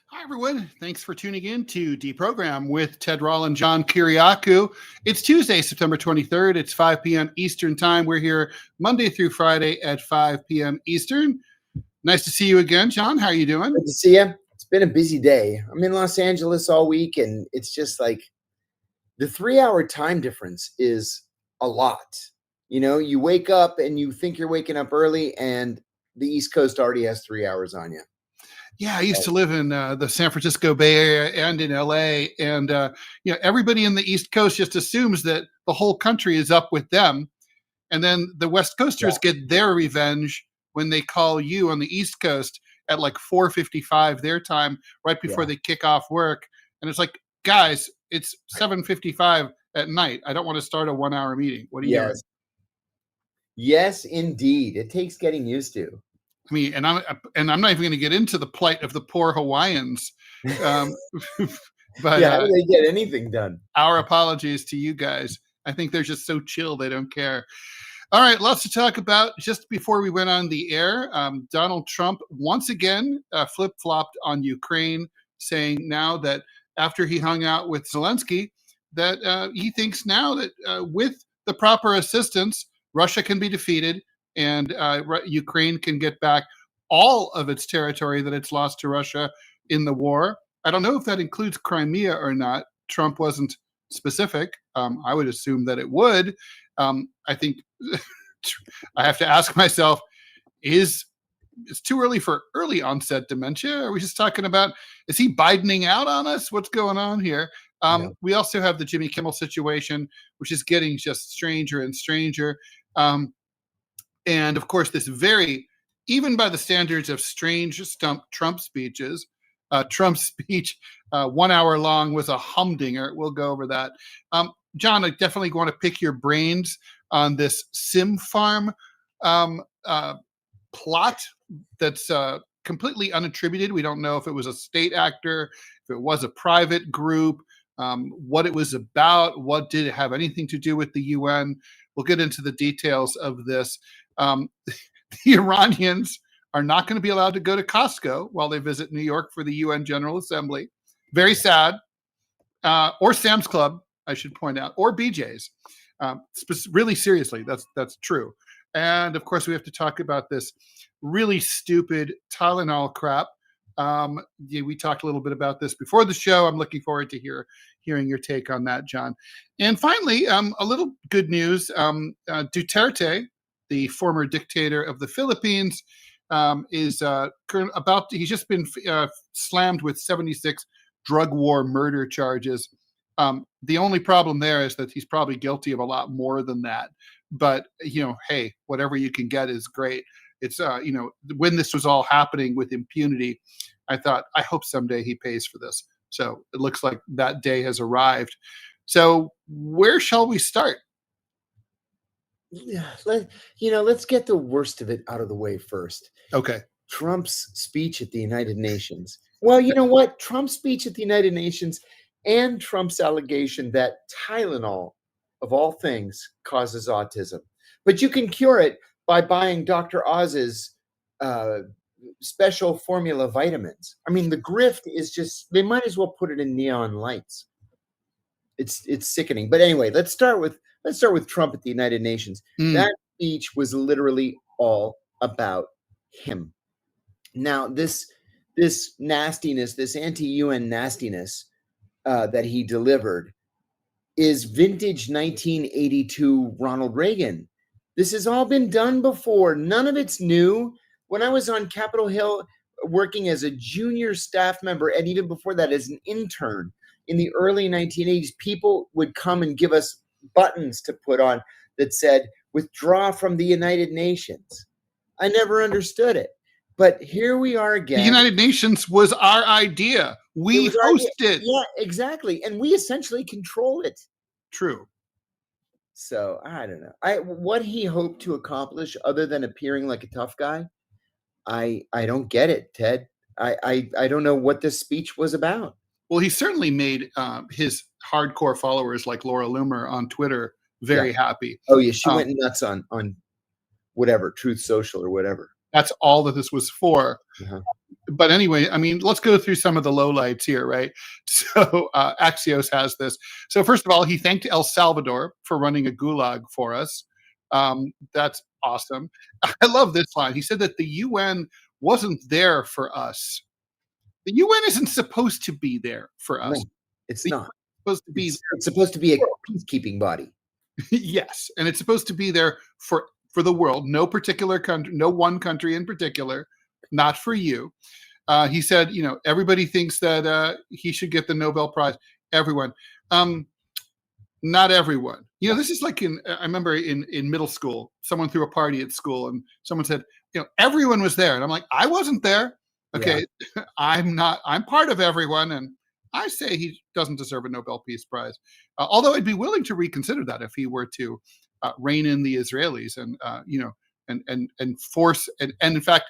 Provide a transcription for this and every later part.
Hi, everyone. Thanks for tuning in to DeProgram with Ted Rall and John Kiriakou. It's Tuesday, September 23rd. It's 5 p.m. Eastern Time. We're here Monday through Friday at 5 p.m. Eastern. Nice to see you again, John. How are you doing? Good to see you. It's been a busy day. I'm in Los Angeles all week, and it's just like the 3-hour time difference is a lot. You know, you wake up and you think you're waking up early, and the East Coast already has 3 hours on you. Yeah, I used to live in the San Francisco Bay Area and in LA, and everybody in the East Coast just assumes that the whole country is up with them, and then the West Coasters get their revenge when they call you on the East Coast at like 4:55 their time, right before they kick off work, and it's like, guys, it's 7:55 at night. I don't want to start a 1-hour meeting. What are you doing? Yes, indeed. It takes getting used to. I mean, and I'm not even going to get into the plight of the poor Hawaiians. But how do they get anything done? Our apologies to you guys. I think they're just so chill they don't care. All right, lots to talk about. Just before we went on the air, Donald Trump once again flip-flopped on Ukraine, saying now that after he hung out with Zelensky, that he thinks now that with the proper assistance, Russia can be defeated and Ukraine can get back all of its territory that it's lost to Russia in the war. I don't know if that includes Crimea or not. Trump wasn't specific. I would assume that it would. I think I have to ask myself, it's too early for early onset dementia? Are we just talking about, is he Bidening out on us? What's going on here? We also have the Jimmy Kimmel situation, which is getting just stranger and stranger. And of course, this even by the standards of strange Trump speeches, Trump's speech, 1 hour long, was a humdinger. We'll go over that. John, I definitely want to pick your brains on this Sim Farm plot that's completely unattributed. We don't know if it was a state actor, if it was a private group, what it was about, what did it have anything to do with the UN. We'll get into the details of this. The Iranians are not going to be allowed to go to Costco while they visit New York for the UN General Assembly. Very sad. Or Sam's Club, I should point out, or BJ's. Really seriously, that's true. And of course, we have to talk about this really stupid Tylenol crap. We talked a little bit about this before the show. I'm looking forward to hearing your take on that, John. And finally, a little good news. Duterte, the former dictator of the Philippines, he's just been slammed with 76 drug war murder charges. The only problem there is that he's probably guilty of a lot more than that. But, hey, whatever you can get is great. It's, when this was all happening with impunity, I thought, I hope someday he pays for this. So it looks like that day has arrived. So where shall we start? Let's get the worst of it out of the way first. Okay. Trump's speech at the United Nations. Well, you know what? Trump's speech at the United Nations and Trump's allegation that Tylenol, of all things, causes autism. But you can cure it by buying Dr. Oz's special formula vitamins. I mean, the grift is just, they might as well put it in neon lights. It's sickening. But anyway, let's start with Trump at the United Nations. That speech was literally all about him. Now, this nastiness, this anti-UN nastiness that he delivered is vintage 1982 Ronald Reagan. This has all been done before. None of it's new. When I was on Capitol Hill working as a junior staff member, and even before that as an intern in the early 1980s, people would come and give us buttons to put on that said, "Withdraw from the United Nations." I never understood it. But here we are again. The United Nations was our idea. We host it. Yeah, exactly. And we essentially control it. True. So I don't know. What he hoped to accomplish other than appearing like a tough guy, I don't get it, Ted. I don't know what this speech was about. Well, he certainly made his hardcore followers like Laura Loomer on Twitter very happy. Oh yeah, she went nuts on whatever, Truth Social or whatever. That's all that this was for. But anyway, I mean, let's go through some of the lowlights here, right? So Axios has this. So first of all, he thanked El Salvador for running a gulag for us. That's awesome. I love this line. He said that the UN wasn't there for us. The UN isn't supposed to be there for us. No, it's The not. supposed to be It's supposed to be a peacekeeping body. yes, and it's supposed to be there for the world. No particular country, no one country in particular, not for you. He said, everybody thinks that he should get the Nobel Prize. Everyone, not everyone. This is like I remember in middle school, someone threw a party at school, and someone said, everyone was there, and I'm like, I wasn't there. Okay, yeah. I'm part of everyone, and I say he doesn't deserve a Nobel Peace Prize. Although I'd be willing to reconsider that if he were to rein in the Israelis and and force and in fact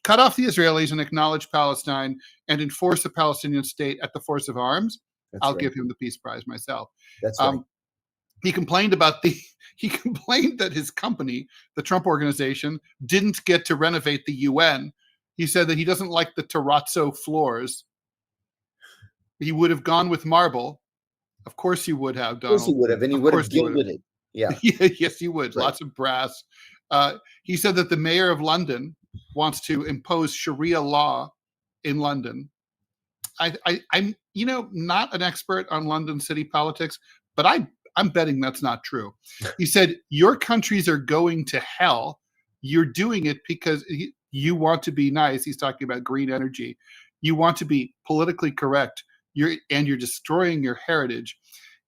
cut off the Israelis and acknowledge Palestine and enforce a Palestinian state at the force of arms. I'll give him the Peace Prize myself. That's right. He complained that his company, the Trump Organization, didn't get to renovate the UN. He said that he doesn't like the terrazzo floors. He would have gone with marble. Of course he would have, Donald. Of course he would have, and he would have gilded it. Yeah. Yes, he would. Right. Lots of brass. He said that the mayor of London wants to impose Sharia law in London. I'm not an expert on London city politics, but I'm betting that's not true. He said, your countries are going to hell. You're doing it because you want to be nice. He's talking about green energy. You want to be politically correct. You're destroying your heritage.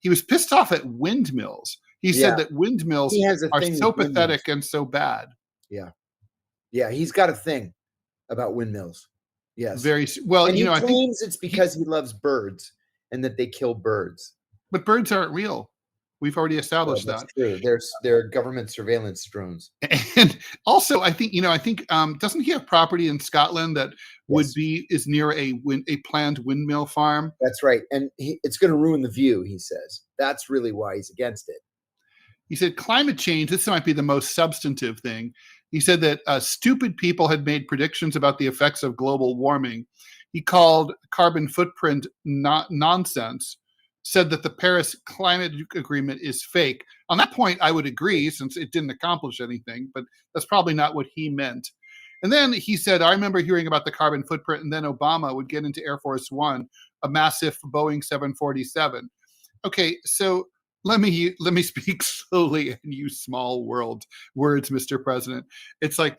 He was pissed off at windmills. He said that windmills are so pathetic and so bad. Yeah. Yeah, he's got a thing about windmills. Yes. Very well. And he claims it's because he loves birds and that they kill birds. But birds aren't real. We've already established that's that. True. They're government surveillance drones. And also, I think doesn't he have property in Scotland that is near a planned windmill farm? That's right, and it's going to ruin the view. He says that's really why he's against it. He said climate change. This might be the most substantive thing. He said that stupid people had made predictions about the effects of global warming. He called carbon footprint nonsense. Said that the Paris Climate Agreement is fake. On that point, I would agree since it didn't accomplish anything, but that's probably not what he meant. And then he said, I remember hearing about the carbon footprint, and then Obama would get into Air Force One, a massive Boeing 747. Okay, so let me speak slowly and use small words, Mr. President. It's like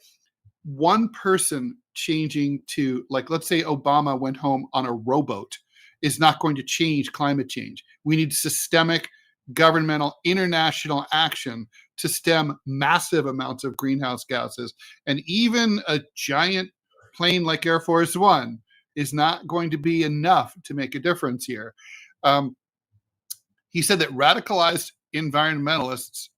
one person changing to, like, let's say Obama went home on a rowboat is not going to change climate change. We need systemic governmental international action to stem massive amounts of greenhouse gases. And even a giant plane like Air Force One is not going to be enough to make a difference here. He said that radicalized environmentalists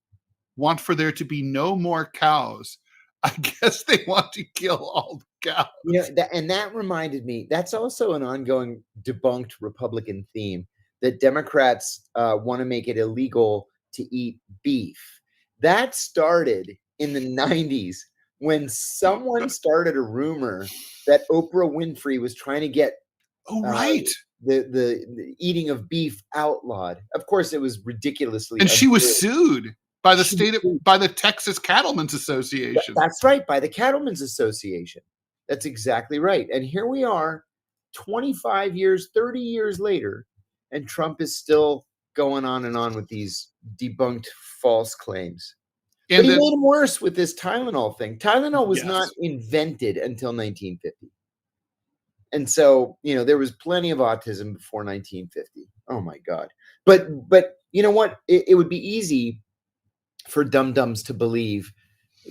want for there to be no more cows. I guess they want to kill all the cows. And that reminded me, that's also an ongoing debunked Republican theme, that Democrats want to make it illegal to eat beef. That started in the 90s when someone started a rumor that Oprah Winfrey was trying to get the eating of beef outlawed. Of course, it was ridiculously and she was sued by the Texas Cattlemen's Association. That's right, by the Cattlemen's Association. That's exactly right. And here we are, 25 years, 30 years later, and Trump is still going on and on with these debunked false claims. But he made them worse with this Tylenol thing. Tylenol was not invented until 1950. And so, there was plenty of autism before 1950. Oh my God. But you know what? It would be easy for dum-dums to believe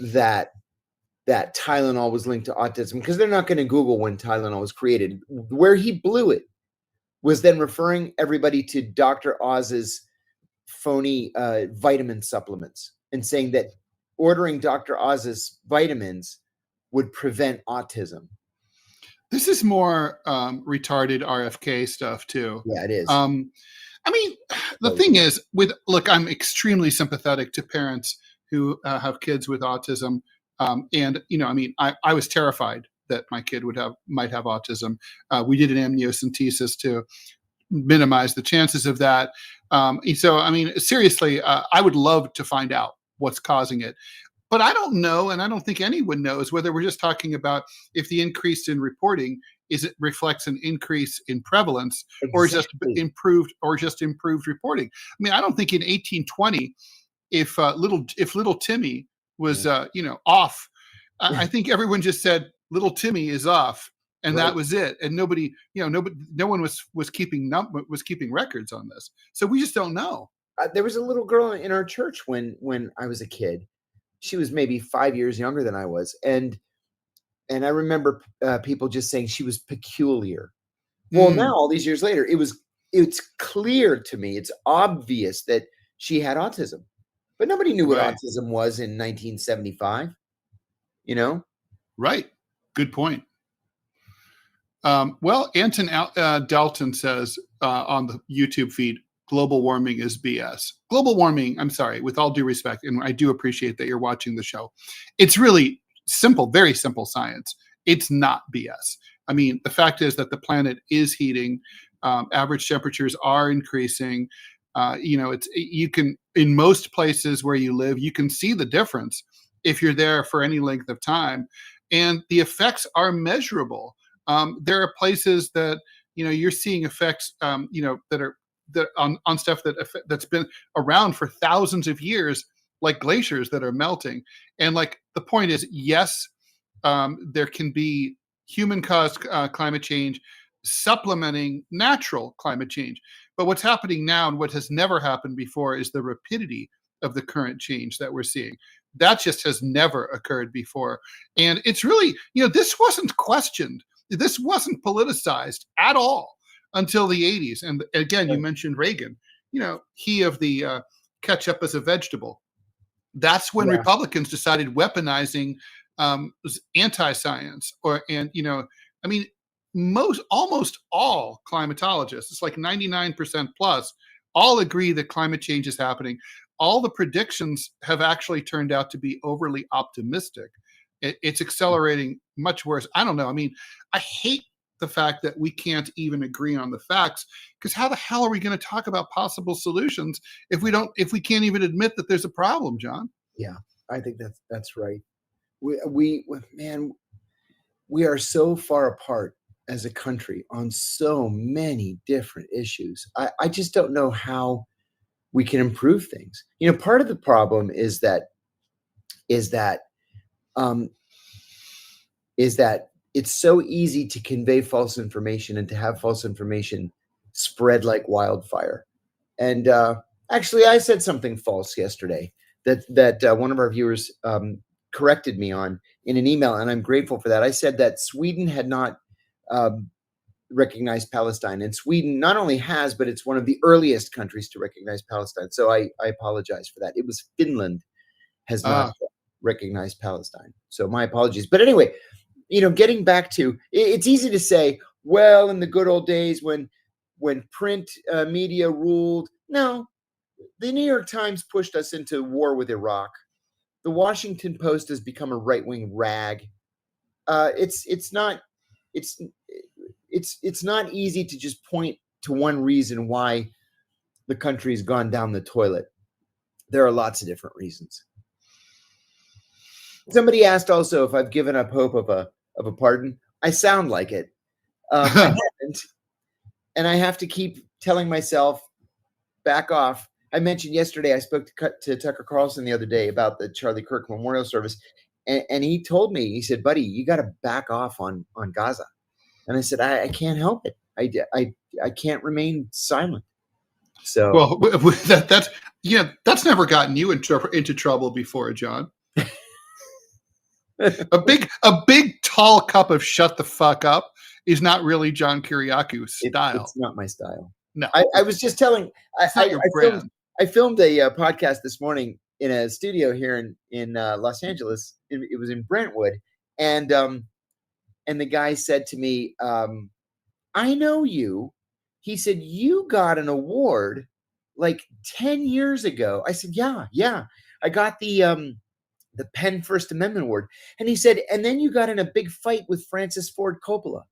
that Tylenol was linked to autism, because they're not going to Google when Tylenol was created. Where he blew it was then referring everybody to Dr. Oz's phony vitamin supplements and saying that ordering Dr. Oz's vitamins would prevent autism. This is more retarded RFK stuff too. Yeah, it is. The thing is, I'm extremely sympathetic to parents who have kids with autism. I was terrified that my kid might have autism. We did an amniocentesis to minimize the chances of that. So, I mean, seriously, I would love to find out what's causing it. But I don't know, and I don't think anyone knows, whether we're just talking about if the increase in reporting reflects an increase in prevalence, or just improved reporting. I mean, I don't think in 1820, if little Timmy was off, I think everyone just said little Timmy is off, and that was it. And nobody, no one was keeping records on this. So we just don't know. There was a little girl in our church when I was a kid. She was maybe 5 years younger than I was, and I remember people just saying she was peculiar. Well, now all these years later, it's clear to me, it's obvious that she had autism, but nobody knew what autism was in 1975. Right. Good point. Well, Anton Dalton says on the YouTube feed, global warming is BS. Global warming, I'm sorry, with all due respect, and I do appreciate that you're watching the show. It's really simple, very simple science. It's not BS. I mean, the fact is that the planet is heating. Average temperatures are increasing. You can, in most places where you live, you can see the difference if you're there for any length of time. And the effects are measurable. There are places that, you're seeing effects, that on stuff that's been around for thousands of years, like glaciers that are melting. And like the point is, yes, there can be human-caused climate change supplementing natural climate change. But what's happening now, and what has never happened before, is the rapidity of the current change that we're seeing. That just has never occurred before. And it's really, this wasn't questioned. This wasn't politicized at all until the 80s. And again, you mentioned Reagan, he of the ketchup as a vegetable. That's when Republicans decided weaponizing anti-science, almost all climatologists, it's like 99% plus, all agree that climate change is happening. All the predictions have actually turned out to be overly optimistic. It's accelerating much worse. I don't know. I mean, I hate the fact that we can't even agree on the facts, because how the hell are we going to talk about possible solutions if we can't even admit that there's a problem, John? Yeah, I think that's right. We are so far apart as a country on so many different issues. I just don't know how we can improve things. Part of the problem is that it's so easy to convey false information and to have false information spread like wildfire. And actually, I said something false yesterday that one of our viewers corrected me on in an email, and I'm grateful for that. I said that Sweden had not recognized Palestine, and Sweden not only has, but it's one of the earliest countries to recognize Palestine. So I apologize for that. It was Finland has not recognized Palestine. So my apologies. But anyway, getting back to, it's easy to say, well, in the good old days when print media ruled. No, the New York Times pushed us into war with Iraq. The Washington Post has become a right-wing rag. It's not easy to just point to one reason why the country's gone down the toilet. There are lots of different reasons. Somebody asked also if I've given up hope of a pardon. I sound like it. I haven't, and I have to keep telling myself, back off. I mentioned yesterday I spoke to Tucker Carlson the other day about the Charlie Kirk memorial service, and he told me, he said, buddy, you got to back off on Gaza. And I said, I can't help it. I can't remain silent. So well, that's never gotten you into trouble before, John. A big tall cup of shut the fuck up is not really John Kiriakou's style. It's not my style. No, I was just telling. I filmed a podcast this morning in a studio here in Los Angeles. It was in Brentwood, and the guy said to me, "I know you." He said, "You got an award like 10 years ago." I said, "Yeah. I got the the Penn First Amendment Award. And he said, and then you got in a big fight with Francis Ford Coppola.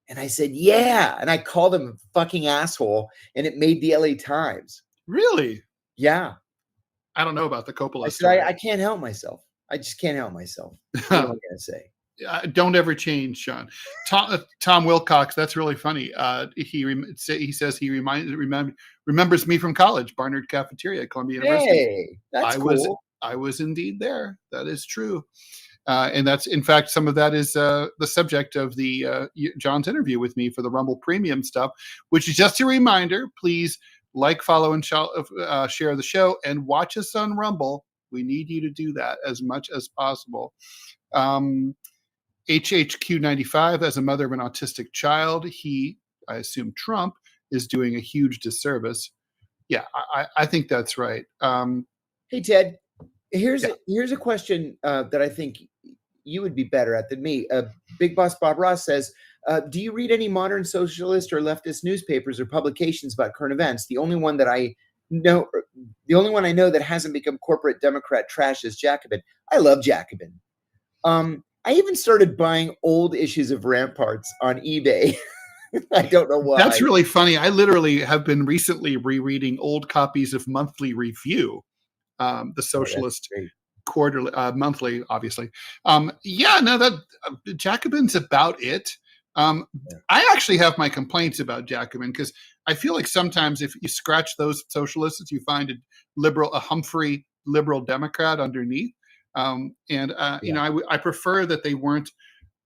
And I said, yeah. And I called him a fucking asshole, and it made the LA Times. Really? Yeah. I don't know about the Coppola I story. said, I can't help myself. I just can't help myself. What am I going to say? Don't ever change, Sean. Tom Wilcox, that's really funny. He says he remembers me from college, Barnard Cafeteria at Columbia University. Hey, that's cool. I was indeed there. That is true. And that's, in fact, some of that is the subject of the John's interview with me for the Rumble Premium stuff, which is just a reminder. Please like, follow, and share the show, and watch us on Rumble. We need you to do that as much as possible. HHQ95, as a mother of an autistic child, I assume Trump, is doing a huge disservice. Yeah, I think that's right. Hey, Ted, here's a question that I think you would be better at than me. Big Boss Bob Ross says, do you read any modern socialist or leftist newspapers or publications about current events? The only one I know that hasn't become corporate Democrat trash is Jacobin. I love Jacobin. I even started buying old issues of Ramparts on eBay. I don't know why. That's really funny. I literally have been recently rereading old copies of Monthly Review, the Socialist quarterly, monthly, obviously. Jacobin's about it. I actually have my complaints about Jacobin, because I feel like sometimes if you scratch those socialists, you find a Humphrey liberal Democrat underneath. I prefer that they weren't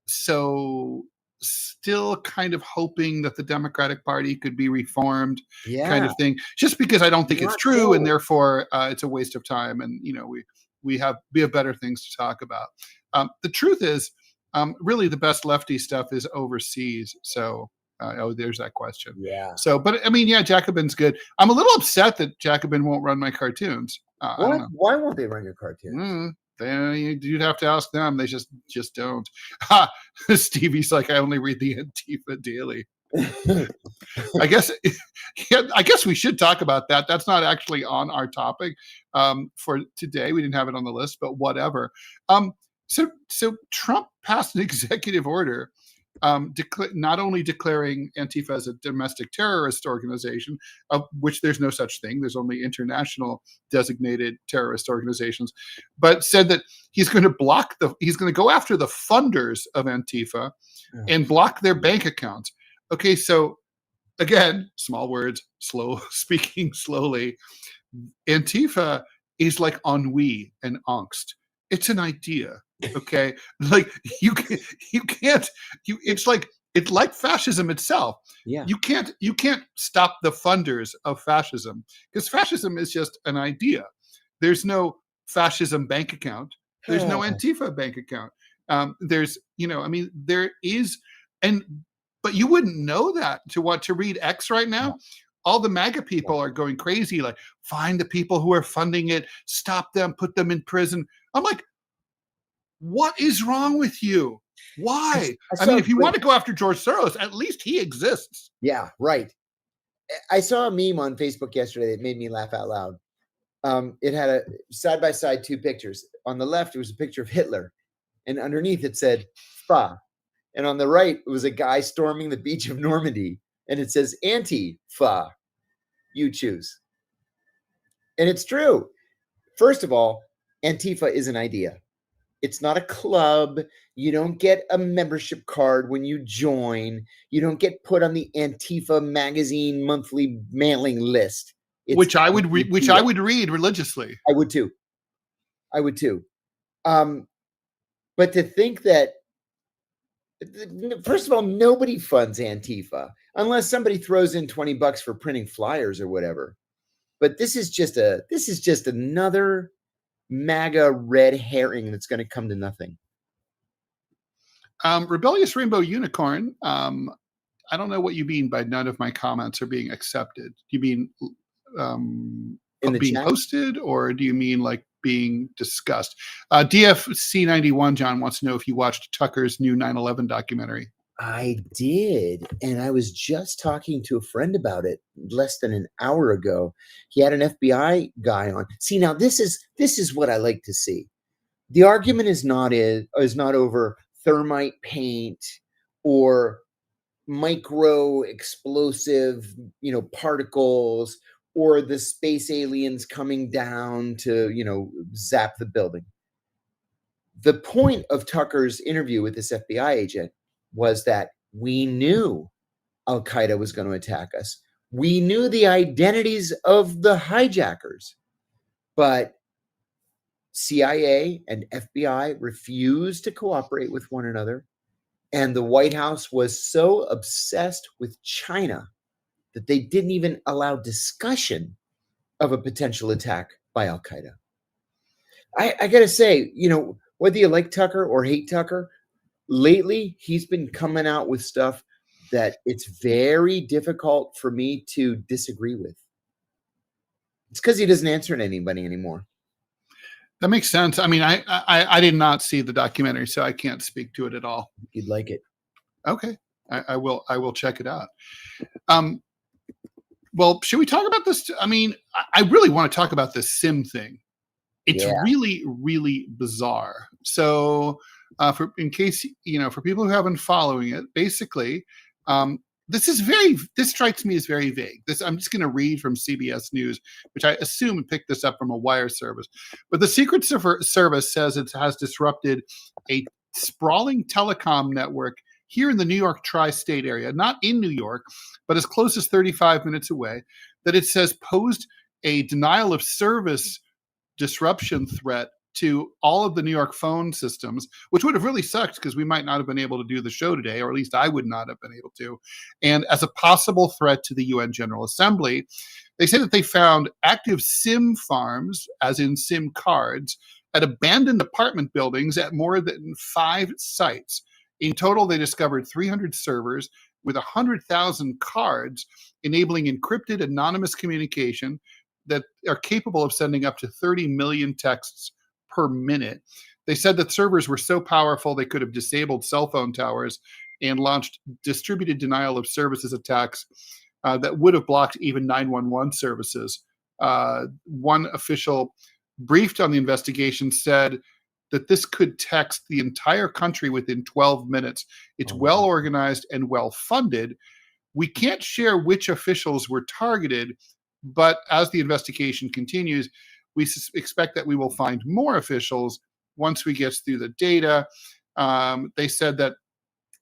so still kind of hoping that the Democratic Party could be reformed, kind of thing, just because I don't think it's true, and therefore it's a waste of time. And we have better things to talk about. The truth is, really the best lefty stuff is overseas. So there's that question. Yeah. So, but I mean, Jacobin's good. I'm a little upset that Jacobin won't run my cartoons. Why won't they run your cartoons? You'd have to ask them. They just don't. Stevie's like, I only read the Antifa Daily. I guess we should talk about that. That's not actually on our topic for today. We didn't have it on the list, but whatever. So Trump passed an executive order not only declaring Antifa as a domestic terrorist organization, of which there's no such thing, there's only international designated terrorist organizations, but said that he's going to go after the funders of Antifa and block their bank accounts. Okay, so again, small words, speaking slowly. Antifa is like ennui and angst. It's an idea. Okay, like it's like fascism itself. Yeah, you can't stop the funders of fascism, because fascism is just an idea. There's no fascism bank account. There's no Antifa bank account. There is, but you wouldn't know that to read X right now. All the MAGA people are going crazy, like, find the people who are funding it, stop them, put them in prison. I'm like, what is wrong with you? Why? I mean, if you want to go after George Soros, at least he exists. Yeah, right. I saw a meme on Facebook yesterday that made me laugh out loud. It had a side-by-side two pictures. On the left, it was a picture of Hitler, and underneath it said "Fa," and on the right, it was a guy storming the beach of Normandy, and it says "Anti-Fa." You choose. And it's true. First of all, Antifa is an idea. It's not a club. You don't get a membership card when you join. You don't get put on the Antifa magazine monthly mailing list. Which I would read religiously. I would too. But to think that, first of all, nobody funds Antifa unless somebody throws in $20 for printing flyers or whatever. But this is just another MAGA red herring that's going to come to nothing. Rebellious Rainbow Unicorn. I don't know what you mean by none of my comments are being accepted. Do you mean being chat? Posted, or do you mean like being discussed? DFC91 John wants to know if you watched Tucker's new 9/11 documentary. I did, and I was just talking to a friend about it less than an hour ago. He had an FBI guy on. See, now this is what I like to see. The argument is not over thermite paint or micro explosive, particles, or the space aliens coming down to, zap the building. The point of Tucker's interview with this FBI agent was that we knew Al Qaeda was going to attack us. We knew the identities of the hijackers, but CIA and FBI refused to cooperate with one another. And the White House was so obsessed with China that they didn't even allow discussion of a potential attack by Al Qaeda. I got to say, whether you like Tucker or hate Tucker, lately he's been coming out with stuff that it's very difficult for me to disagree with. It's because he doesn't answer to anybody anymore. That makes sense. I mean, I did not see the documentary, so I can't speak to it at all. You'd like it. Okay. I will check it out. Well, should we talk about this? I mean, I really want to talk about this SIM thing. It's really, really bizarre. So for people who haven't following it, basically, this strikes me as very vague. I'm just going to read from CBS News, which I assume picked this up from a wire service. But the Secret Service says it has disrupted a sprawling telecom network here in the New York tri-state area, not in New York, but as close as 35 minutes away, that it says posed a denial of service disruption threat to all of the New York phone systems, which would have really sucked because we might not have been able to do the show today, or at least I would not have been able to. And as a possible threat to the UN General Assembly, they say that they found active SIM farms, as in SIM cards, at abandoned apartment buildings at more than 5 sites. In total, they discovered 300 servers with 100,000 cards, enabling encrypted anonymous communication that are capable of sending up to 30 million texts per minute. They said that servers were so powerful they could have disabled cell phone towers and launched distributed denial of services attacks that would have blocked even 911 services. One official briefed on the investigation said that this could text the entire country within 12 minutes. It's well organized and well funded. We can't share which officials were targeted, but as the investigation continues, we expect that we will find more officials once we get through the data. They said that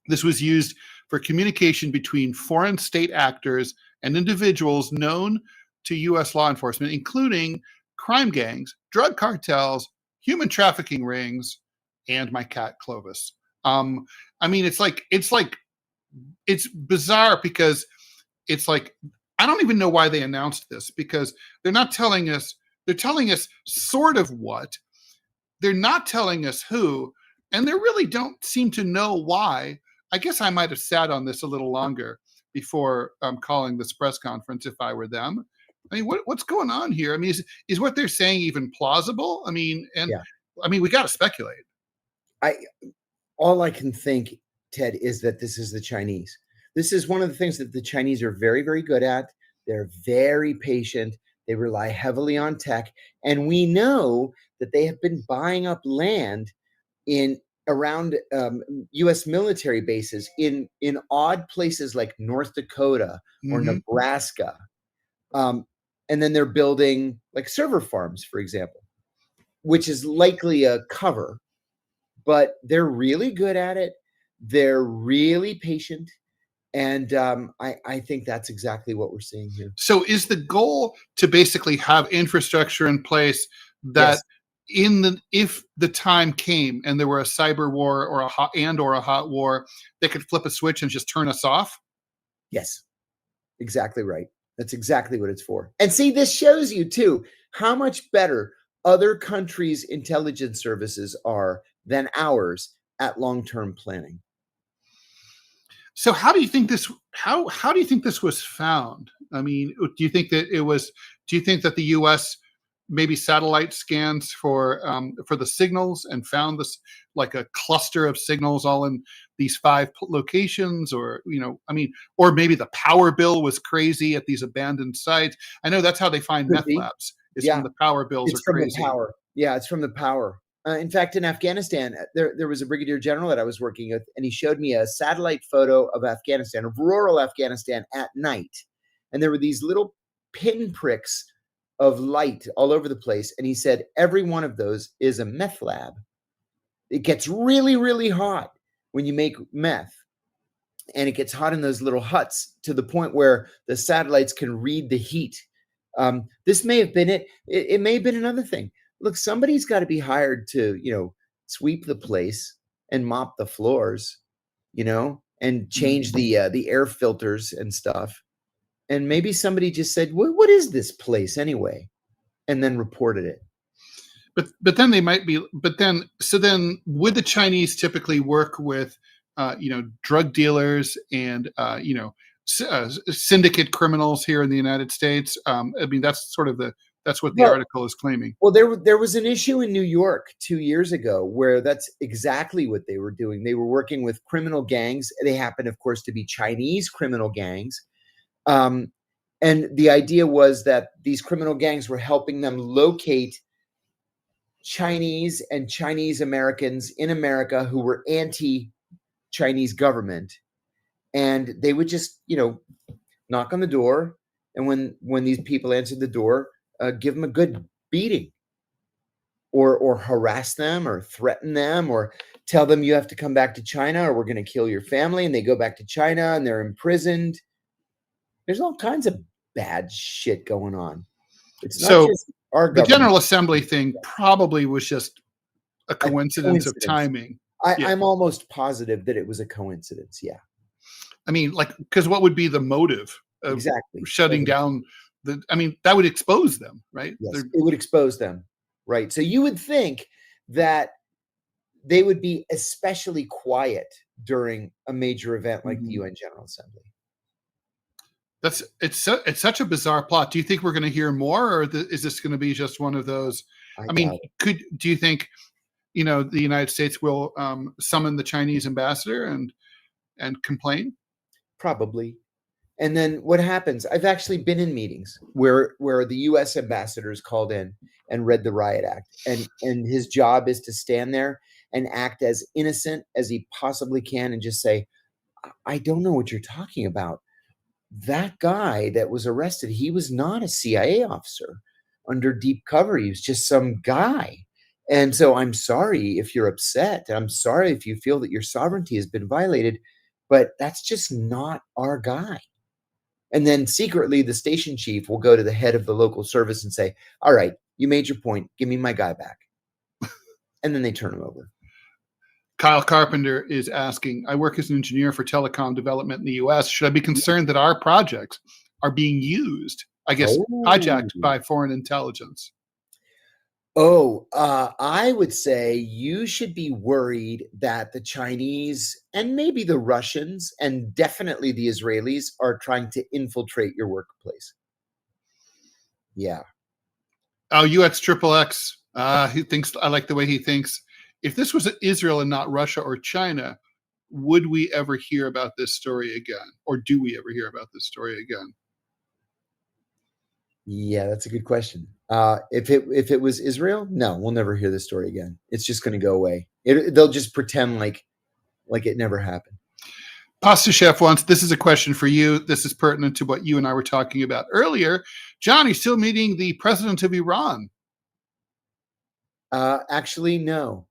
this was used for communication between foreign state actors and individuals known to U.S. law enforcement, including crime gangs, drug cartels, human trafficking rings, and my cat Clovis. I mean, it's bizarre because it's like, I don't even know why they announced this, because they're not telling us. They're telling us sort of what. They're not telling us who, and they really don't seem to know why. I guess I might have sat on this a little longer before calling this press conference if I were them. I mean, what's going on here? I mean, is what they're saying even plausible? I mean, we got to speculate. All I can think, Ted, is that this is the Chinese. This is one of the things that the Chinese are very, very good at. They're very patient. They rely heavily on tech. And we know that they have been buying up land around U.S. military bases in odd places like North Dakota or Nebraska. And then they're building like server farms, for example, which is likely a cover. But they're really good at it. They're really patient. And I think that's exactly what we're seeing here. So is the goal to basically have infrastructure in place that if the time came and there were a cyber war or a hot war, they could flip a switch and just turn us off? Yes, exactly right. That's exactly what it's for. And see, this shows you too how much better other countries' intelligence services are than ours at long-term planning. So how do you think this? How do you think this was found? I mean, do you think that Do you think that the U.S. maybe satellite scans for the signals and found this like a cluster of signals all in these 5 locations, or or maybe the power bill was crazy at these abandoned sites? I know that's how they find meth labs. Is from the power bills it's are from crazy. The power. Yeah, it's from the power. In fact, in Afghanistan, there was a brigadier general that I was working with, and he showed me a satellite photo of Afghanistan, of rural Afghanistan at night. And there were these little pinpricks of light all over the place. And he said, every one of those is a meth lab. It gets really, really hot when you make meth. And it gets hot in those little huts to the point where the satellites can read the heat. This may have been it. It may have been another thing. Look, somebody's got to be hired to, sweep the place and mop the floors, and change the air filters and stuff. And maybe somebody just said, what is this place anyway? And then reported it. But then they might be, so then would the Chinese typically work with, drug dealers and, syndicate criminals here in the United States? That's what the article is claiming. Well, there was an issue in New York 2 years ago where that's exactly what they were doing. They were working with criminal gangs. They happen, of course, to be Chinese criminal gangs. And the idea was that these criminal gangs were helping them locate Chinese and Chinese Americans in America who were anti-Chinese government. And they would just, knock on the door. And when these people answered the door, give them a good beating, or harass them, or threaten them, or tell them you have to come back to China or we're going to kill your family. And they go back to China and they're imprisoned. There's all kinds of bad shit going on. It's not just our government. The General Assembly thing probably was just a coincidence of timing. I'm almost positive that it was a coincidence. Yeah. I mean, because what would be the motive of shutting down that would expose them, right? Yes, it would expose them, right? So you would think that they would be especially quiet during a major event like the UN General Assembly. It's such a bizarre plot. Do you think we're going to hear more, or is this going to be just one of those? Do you think, the United States will summon the Chinese ambassador and complain? Probably. And then what happens? I've actually been in meetings where the U.S. ambassador is called in and read the riot act, and his job is to stand there and act as innocent as he possibly can and just say, I don't know what you're talking about. That guy that was arrested, he was not a CIA officer under deep cover. He was just some guy. And so I'm sorry if you're upset. I'm sorry if you feel that your sovereignty has been violated, but that's just not our guy. And then secretly, the station chief will go to the head of the local service and say, all right, you made your point. Give me my guy back. And then they turn him over. Kyle Carpenter is asking, I work as an engineer for telecom development in the U.S. Should I be concerned that our projects are being used, hijacked by foreign intelligence? I would say you should be worried that the Chinese and maybe the Russians and definitely the Israelis are trying to infiltrate your workplace. Yeah. Oh, UXXX. He thinks, I like the way he thinks. If this was Israel and not Russia or China, would we ever hear about this story again? Or do we ever hear about this story again? Yeah, that's a good question. If it was Israel, no, we'll never hear this story again. It's just going to go away. They'll just pretend like it never happened. Pasta Chef wants, this is a question for you. This is pertinent to what you and I were talking about earlier. John, are you still meeting the president of Iran? Actually, no.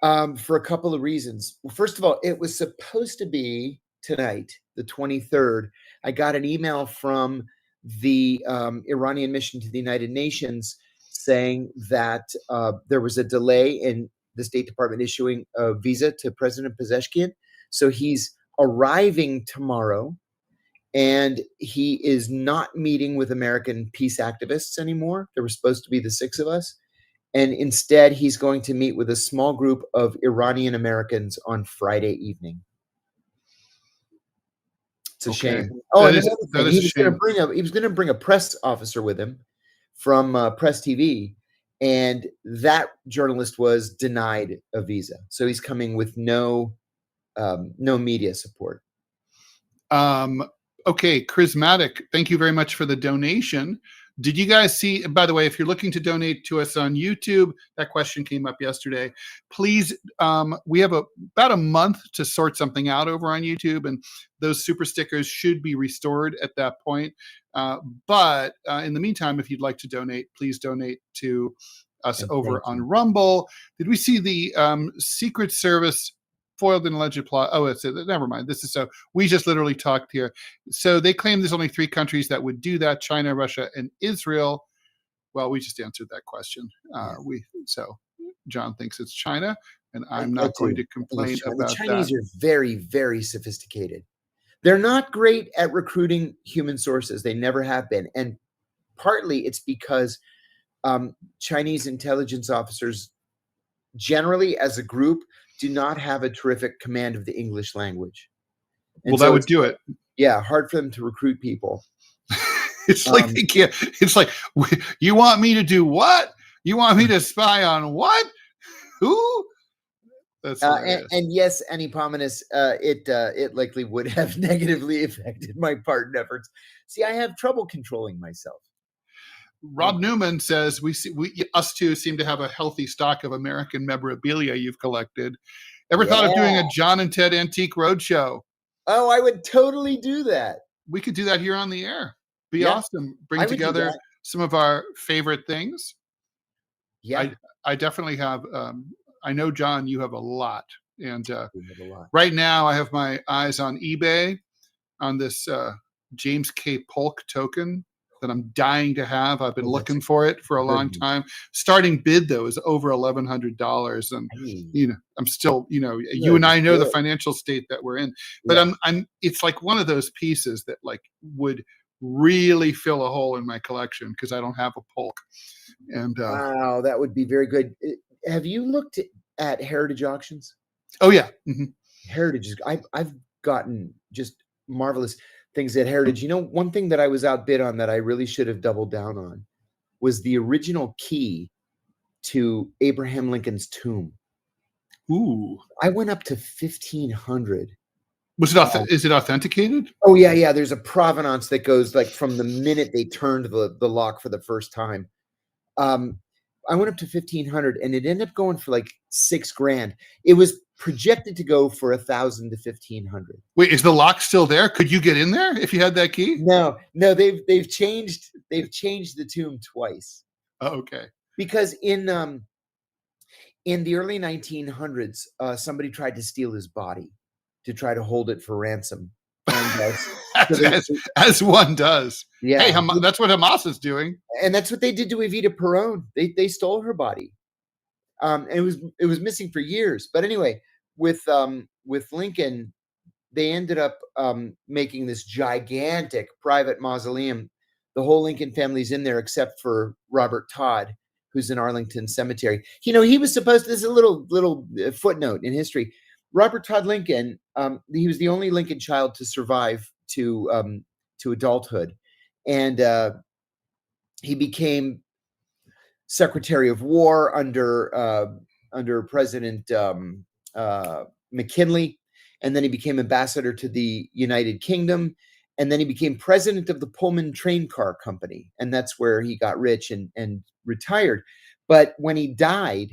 For a couple of reasons. Well, first of all, it was supposed to be tonight, the 23rd. I got an email from the Iranian mission to the United Nations saying that there was a delay in the State Department issuing a visa to President Pezeshkian. So he's arriving tomorrow, and he is not meeting with American peace activists anymore. There were supposed to be the 6 of us. And instead, he's going to meet with a small group of Iranian Americans on Friday evening. It's a shame. Oh, he was going to bring a press officer with him from Press TV, and that journalist was denied a visa. So he's coming with no media support. Okay, Charismatic, thank you very much for the donation. Did you guys see, by the way, if you're looking to donate to us on YouTube, that question came up yesterday. Please, we have about a month to sort something out over on YouTube, and those super stickers should be restored at that point. But in the meantime, if you'd like to donate, please donate to us over on Rumble. Did we see the Secret Service foiled an alleged plot? Oh, never mind. This is so we just literally talked here. So they claim there's only 3 countries that would do that: China, Russia, and Israel. Well, we just answered that question. So John thinks it's China, and I'm not going to complain about that. The Chinese are very, very sophisticated. They're not great at recruiting human sources. They never have been, and partly it's because Chinese intelligence officers, generally as a group, do not have a terrific command of the English language. And well, that would do it. Yeah, hard for them to recruit people. It's like they can't. It's like, you want me to do what? You want me to spy on what? Who? That's and yes, Annie Pominus, it likely would have negatively affected my pardon efforts. See, I have trouble controlling myself. Rob Newman says us two seem to have a healthy stock of American memorabilia you've collected. Ever thought of doing a John and Ted Antique Roadshow? Oh, I would totally do that. We could do that here on the air. Be awesome. Bring together some of our favorite things. Yeah, I definitely have. I know, John, you have a lot. And right now I have my eyes on eBay on this James K. Polk token that I'm dying to have. I've been looking for it for a long time. Starting bid though is over $1,100, and I'm still, you and I know the financial state that we're in. But it's like one of those pieces that like would really fill a hole in my collection because I don't have a Polk. And wow, that would be very good. Have you looked at heritage auctions? Oh yeah, mm-hmm. Heritage. I've gotten just marvelous things at Heritage. One thing that I was outbid on that I really should have doubled down on was the original key to Abraham Lincoln's tomb. Ooh. I went up to $1,500. Was it is it authenticated? Oh yeah. There's a provenance that goes like from the minute they turned the lock for the first time. I went up to $1,500, and it ended up going for like $6,000. It was projected to go for $1,000 to $1,500. Wait, is the lock still there? Could you get in there if you had that key? No, they've changed the tomb twice. Oh, okay. Because in the early 1900s, somebody tried to steal his body to try to hold it for ransom. And, as one does. Yeah. Hey, that's what Hamas is doing. And that's what they did to Evita Peron. They stole her body. And it was missing for years. But anyway, with Lincoln, they ended up making this gigantic private mausoleum. The whole Lincoln family's in there except for Robert Todd, who's in Arlington Cemetery. He was supposed to, this is a little footnote in history. Robert Todd Lincoln, he was the only Lincoln child to survive to adulthood. And he became Secretary of War under President McKinley, and then he became ambassador to the United Kingdom, and then he became president of the Pullman Train Car Company, and that's where he got rich and retired. But when he died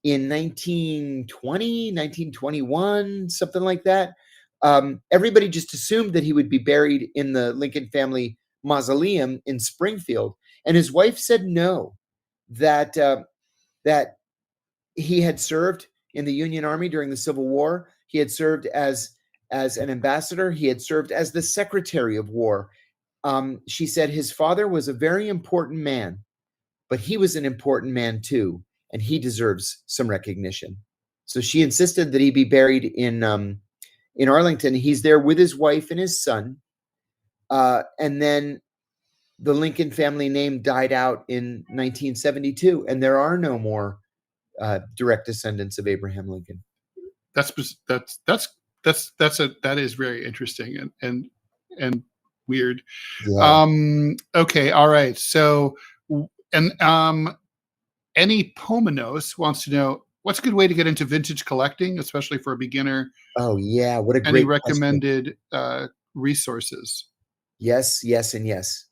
in 1920, 1921, something like that, everybody just assumed that he would be buried in the Lincoln family mausoleum in Springfield, and his wife said no. That he had served in the Union Army during the Civil War. He had served as an ambassador. He had served as the Secretary of War. She said his father was a very important man, but he was an important man too, and he deserves some recognition. So she insisted that he be buried in Arlington. He's there with his wife and his son, and then the Lincoln family name died out in 1972, and there are no more direct descendants of Abraham Lincoln. That is very interesting and weird. Yeah. Okay, all right. So, and any Pomenos wants to know what's a good way to get into vintage collecting, especially for a beginner. Oh yeah, what a great any recommended resources? Yes, and yes.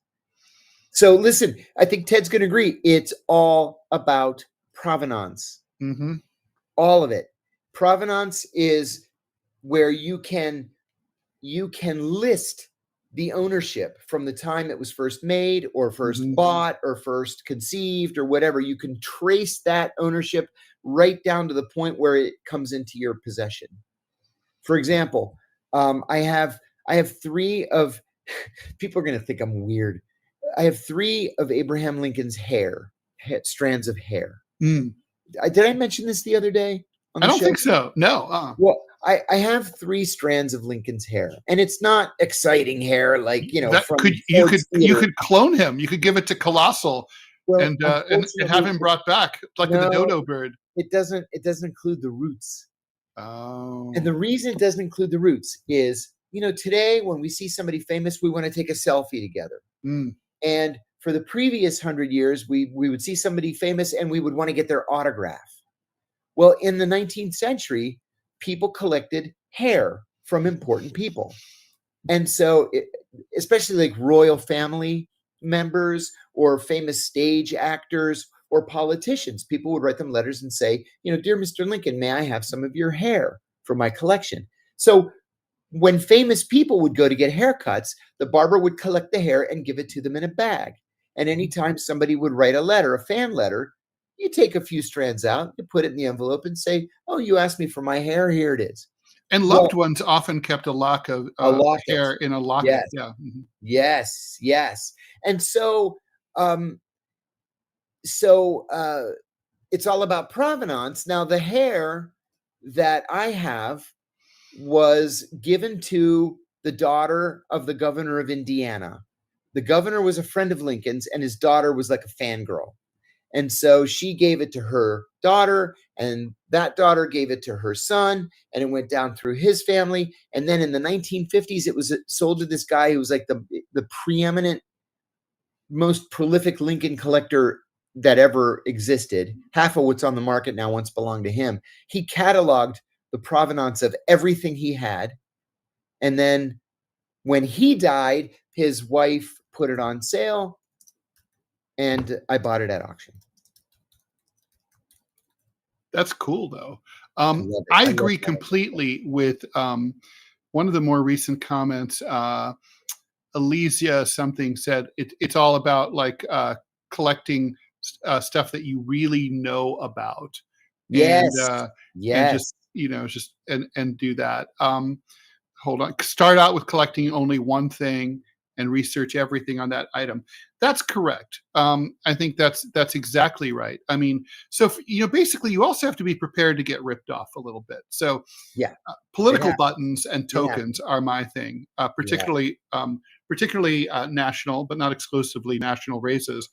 So listen, I think Ted's going to agree. It's all about provenance. Mm-hmm. All of it. Provenance is where you can list the ownership from the time it was first made or first bought or first conceived or whatever. You can trace that ownership right down to the point where it comes into your possession. For example, I have 3 of, people are going to think I'm weird. I have 3 of Abraham Lincoln's strands of hair. Mm. Did I mention this the other day on the I don't show? think so. No. Well, I have 3 strands of Lincoln's hair, and it's not exciting hair like, that from you could clone him. You could give it to Colossal and have him brought back like the dodo bird. It doesn't include the roots. Oh. And the reason it doesn't include the roots is, today when we see somebody famous, we want to take a selfie together. Mm. And for the previous 100 years, we would see somebody famous and we would want to get their autograph. Well, in the 19th century, people collected hair from important people. And so, especially like royal family members or famous stage actors or politicians, people would write them letters and say, dear Mr. Lincoln, may I have some of your hair for my collection? So when famous people would go to get haircuts, the barber would collect the hair and give it to them in a bag. And anytime somebody would write a letter, a fan letter, you take a few strands out, you put it in the envelope and say, oh, you asked me for my hair, here it is. And loved ones often kept a lock of hair in a locket. Yes. Yeah. Mm-hmm. Yes. And so it's all about provenance. Now, the hair that I have was given to the daughter of the governor of Indiana. The governor was a friend of Lincoln's, and his daughter was like a fangirl. And so she gave it to her daughter, and that daughter gave it to her son, and it went down through his family. And then in the 1950s, it was sold to this guy who was like the preeminent, most prolific Lincoln collector that ever existed. Half of what's on the market now once belonged to him. He cataloged the provenance of everything he had. And then when he died, his wife put it on sale, and I bought it at auction. That's cool, though. I agree completely with one of the more recent comments. Elysia something said it's all about like collecting stuff that you really know about. Yes. And just and do that. Hold on. Start out with collecting only one thing and research everything on that item. That's correct. I think that's exactly right. I mean, so basically, you also have to be prepared to get ripped off a little bit. So, political buttons and tokens are my thing, particularly national, but not exclusively national races.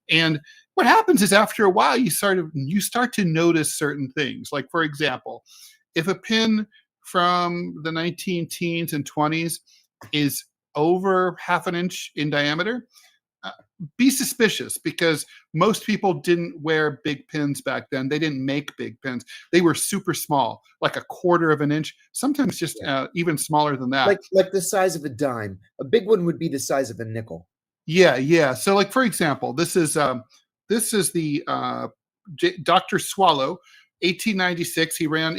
And what happens is after a while, you start to notice certain things. Like, for example, if a pin from the 19 teens and 20s is over half an inch in diameter, be suspicious, because most people didn't wear big pins back then. They didn't make big pins. They were super small, like a quarter of an inch, sometimes just even smaller than that. Like the size of a dime. A big one would be the size of a nickel. Yeah. So, like, for example, this is the Dr. Swallow, 1896. He ran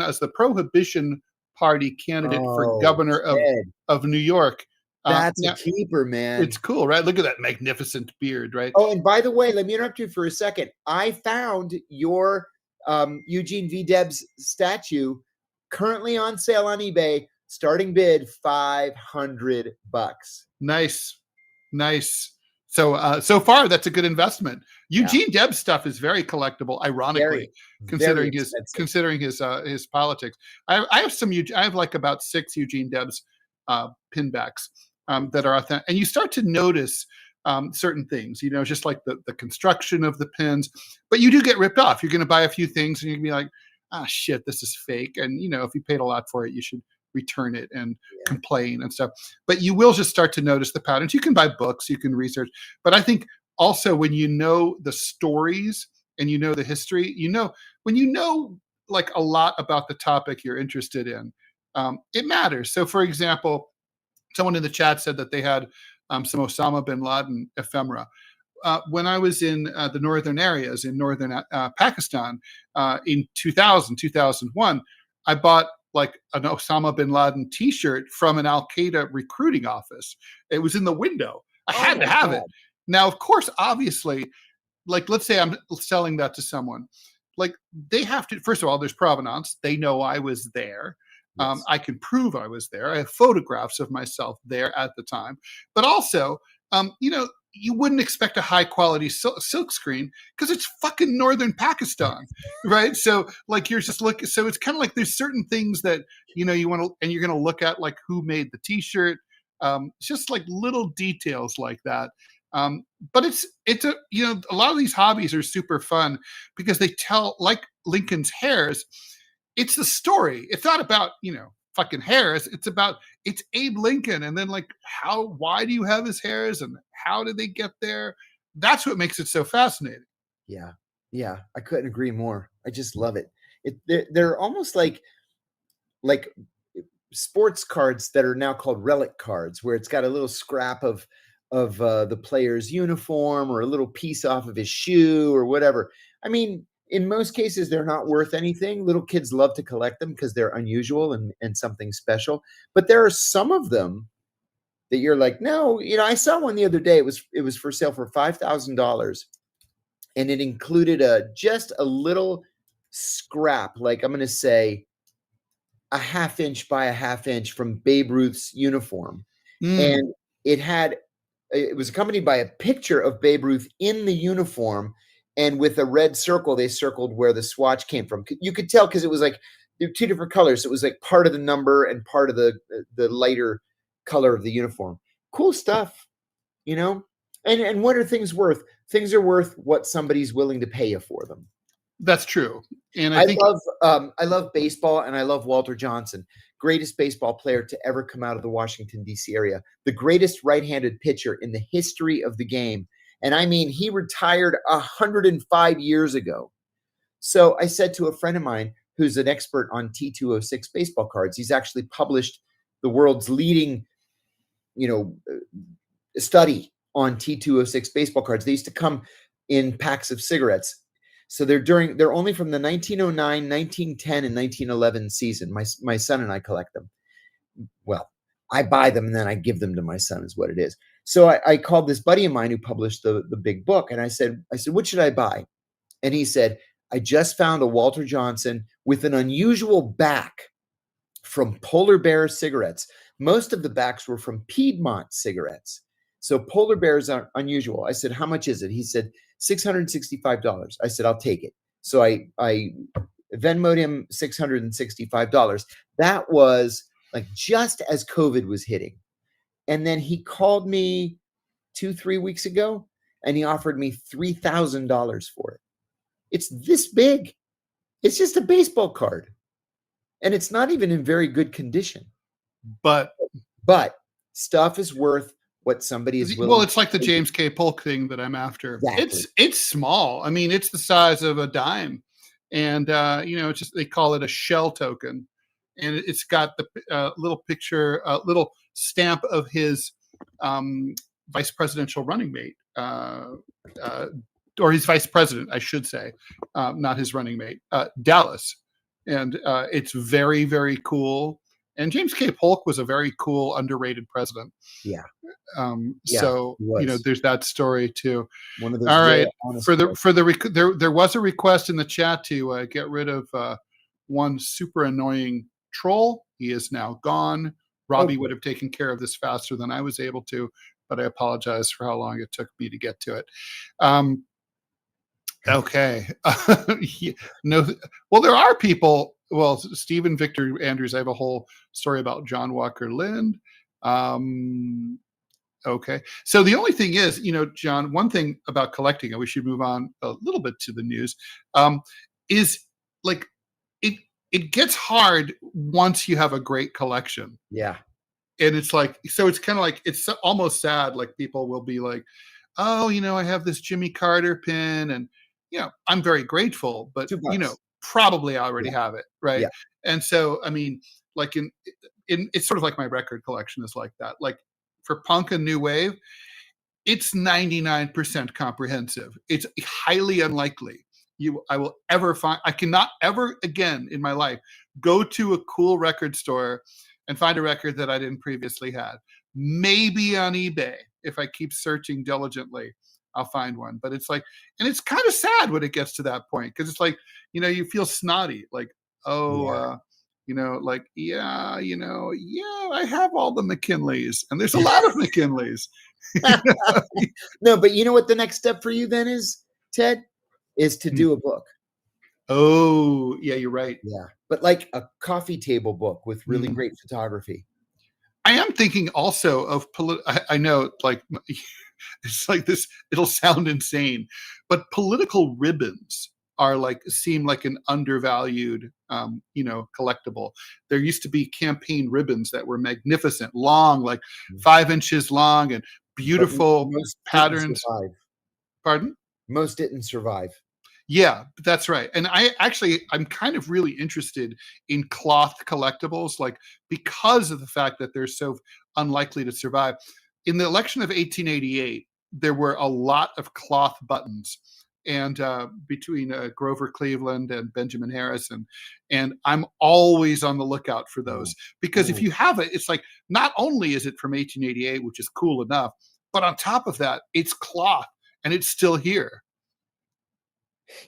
as the Prohibition Party candidate for governor of New York. That's a keeper, man. It's cool, right? Look at that magnificent beard, right? Oh, and by the way, let me interrupt you for a second. I found your Eugene V. Debs statue currently on sale on eBay. Starting bid $500. Nice. So far, that's a good investment. Eugene Debs stuff is very collectible, ironically, considering his politics. I have like about 6 Eugene Debs pinbacks that are authentic, and you start to notice certain things, just like the construction of the pins. But you do get ripped off. You're going to buy a few things, and you're going to be like, "Ah, shit, this is fake." And if you paid a lot for it, you should return it and complain and stuff. But you will just start to notice the patterns. You can buy books, you can research, but I think also when you know the stories and the history, when like a lot about the topic you're interested in, it matters. So, for example, someone in the chat said that they had some Osama bin Laden ephemera. When I was in the northern areas in northern Pakistan in 2001, I bought like an Osama bin Laden T-shirt from an Al Qaeda recruiting office. It was in the window. I had to have it. Now, of course, obviously, like let's say I'm selling that to someone, like they have to. First of all, there's provenance. They know I was there. Yes. I can prove I was there. I have photographs of myself there at the time. But also, you wouldn't expect a high quality silk screen because it's fucking northern Pakistan, right? So like you're just looking. So it's kind of like there's certain things that you want to, and you're going to look at like who made the T-shirt. It's just like little details like that. But it's a a lot of these hobbies are super fun because they tell, like Lincoln's hairs. It's the story. It's not about fucking hairs. It's about it's Abe Lincoln, and then like why do you have his hairs, and how did they get there? That's what makes it so fascinating. Yeah, I couldn't agree more. I just love it. They're almost like sports cards that are now called relic cards, where it's got a little scrap of the player's uniform or a little piece off of his shoe or whatever. I mean, in most cases, they're not worth anything. Little kids love to collect them because they're unusual and something special. But there are some of them that you're like, no, I saw one the other day. It was for sale for $5,000, and it included just a little scrap, like I'm going to say a 1/2 inch by a 1/2 inch from Babe Ruth's uniform, and it was accompanied by a picture of Babe Ruth in the uniform. And with a red circle, they circled where the swatch came from. You could tell because it was like there were two different colors. It was like part of the number and part of the lighter color of the uniform. Cool stuff, And what are things worth? Things are worth what somebody's willing to pay you for them. That's true. And I love baseball, and I love Walter Johnson, greatest baseball player to ever come out of the Washington, D.C. area, the greatest right-handed pitcher in the history of the game. And I mean, he retired 105 years ago. So I said to a friend of mine who's an expert on T206 baseball cards, he's actually published the world's leading, study on T206 baseball cards. They used to come in packs of cigarettes. So they're only from the 1909, 1910, and 1911 season. My son and I collect them. Well, I buy them and then I give them to my son is what it is. So I called this buddy of mine who published the big book, and I said, what should I buy? And he said, I just found a Walter Johnson with an unusual back from Polar Bear cigarettes. Most of the backs were from Piedmont cigarettes. So Polar Bears are unusual. I said, how much is it? He said, $665. I said, I'll take it. So I Venmo'd him $665. That was like just as COVID was hitting. And then he called me 2-3 weeks ago and he offered me $3,000 for it. It's this big. It's just a baseball card. And it's not even in very good condition. But stuff is worth what somebody is willing. Well, it's like the James K. Polk thing that I'm after. Exactly. It's small. I mean, it's the size of a dime. And, it's just, they call it a shell token. And it's got the little picture, little stamp of his vice presidential running mate, or his vice president, I should say, not his running mate, Dallas. And it's very, very cool. And James K. Polk was a very cool, underrated president. Yeah. So there's that story too. One of those. All right. There was a request in the chat to get rid of one super annoying troll. He is now gone. Robbie would have taken care of this faster than I was able to, but I apologize for how long it took me to get to it. Okay. Well, there are people. Well, Stephen Victor Andrews, I have a whole story about John Walker Lind. Okay. So the only thing is, John, one thing about collecting, and we should move on a little bit to the news, is like it gets hard once you have a great collection. Yeah. And it's like, so it's kind of like, it's almost sad. Like people will be like, oh, I have this Jimmy Carter pin, and, I'm very grateful, but, probably I already have it. Right. Yeah. And so, I mean, like in it's sort of like my record collection is like that. Like for punk and new wave, it's 99% comprehensive. It's highly unlikely I will ever find. I cannot ever again in my life go to a cool record store and find a record that I didn't previously have. Maybe on eBay, if I keep searching diligently, I'll find one. But it's like, and it's kind of sad when it gets to that point, because it's like, you feel snotty, like, oh, like, yeah, I have all the McKinleys, and there's a lot of McKinleys. No, but you know what the next step for you then is, Ted? Is to do a book. Oh, yeah, you're right. Yeah, but like a coffee table book with really great photography. I am thinking also of I know, like, it's like this. It'll sound insane, but political ribbons seem like an undervalued, collectible. There used to be campaign ribbons that were magnificent, long, like 5 inches long, and beautiful patterns. Pardon? Most didn't survive. Yeah, that's right. And I'm kind of really interested in cloth collectibles, like, because of the fact that they're so unlikely to survive. In the election of 1888, there were a lot of cloth buttons, and between Grover Cleveland and Benjamin Harrison, and I'm always on the lookout for those, because if you have it, it's like, not only is it from 1888, which is cool enough, but on top of that, it's cloth and it's still here.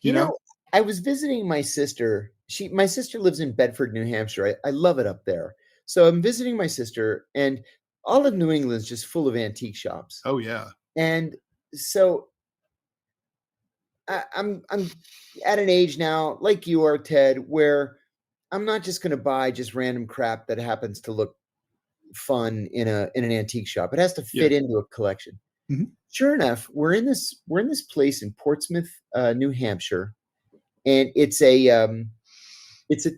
You know, I was visiting my sister. My sister lives in Bedford, New Hampshire. I love it up there. So I'm visiting my sister, and all of New England is just full of antique shops. Oh yeah. And so I'm at an age now, like you are, Ted, where I'm not just going to buy just random crap that happens to look fun in an antique shop. It has to fit into a collection. Mm-hmm. Sure enough, we're in this place in Portsmouth, New Hampshire, and it's a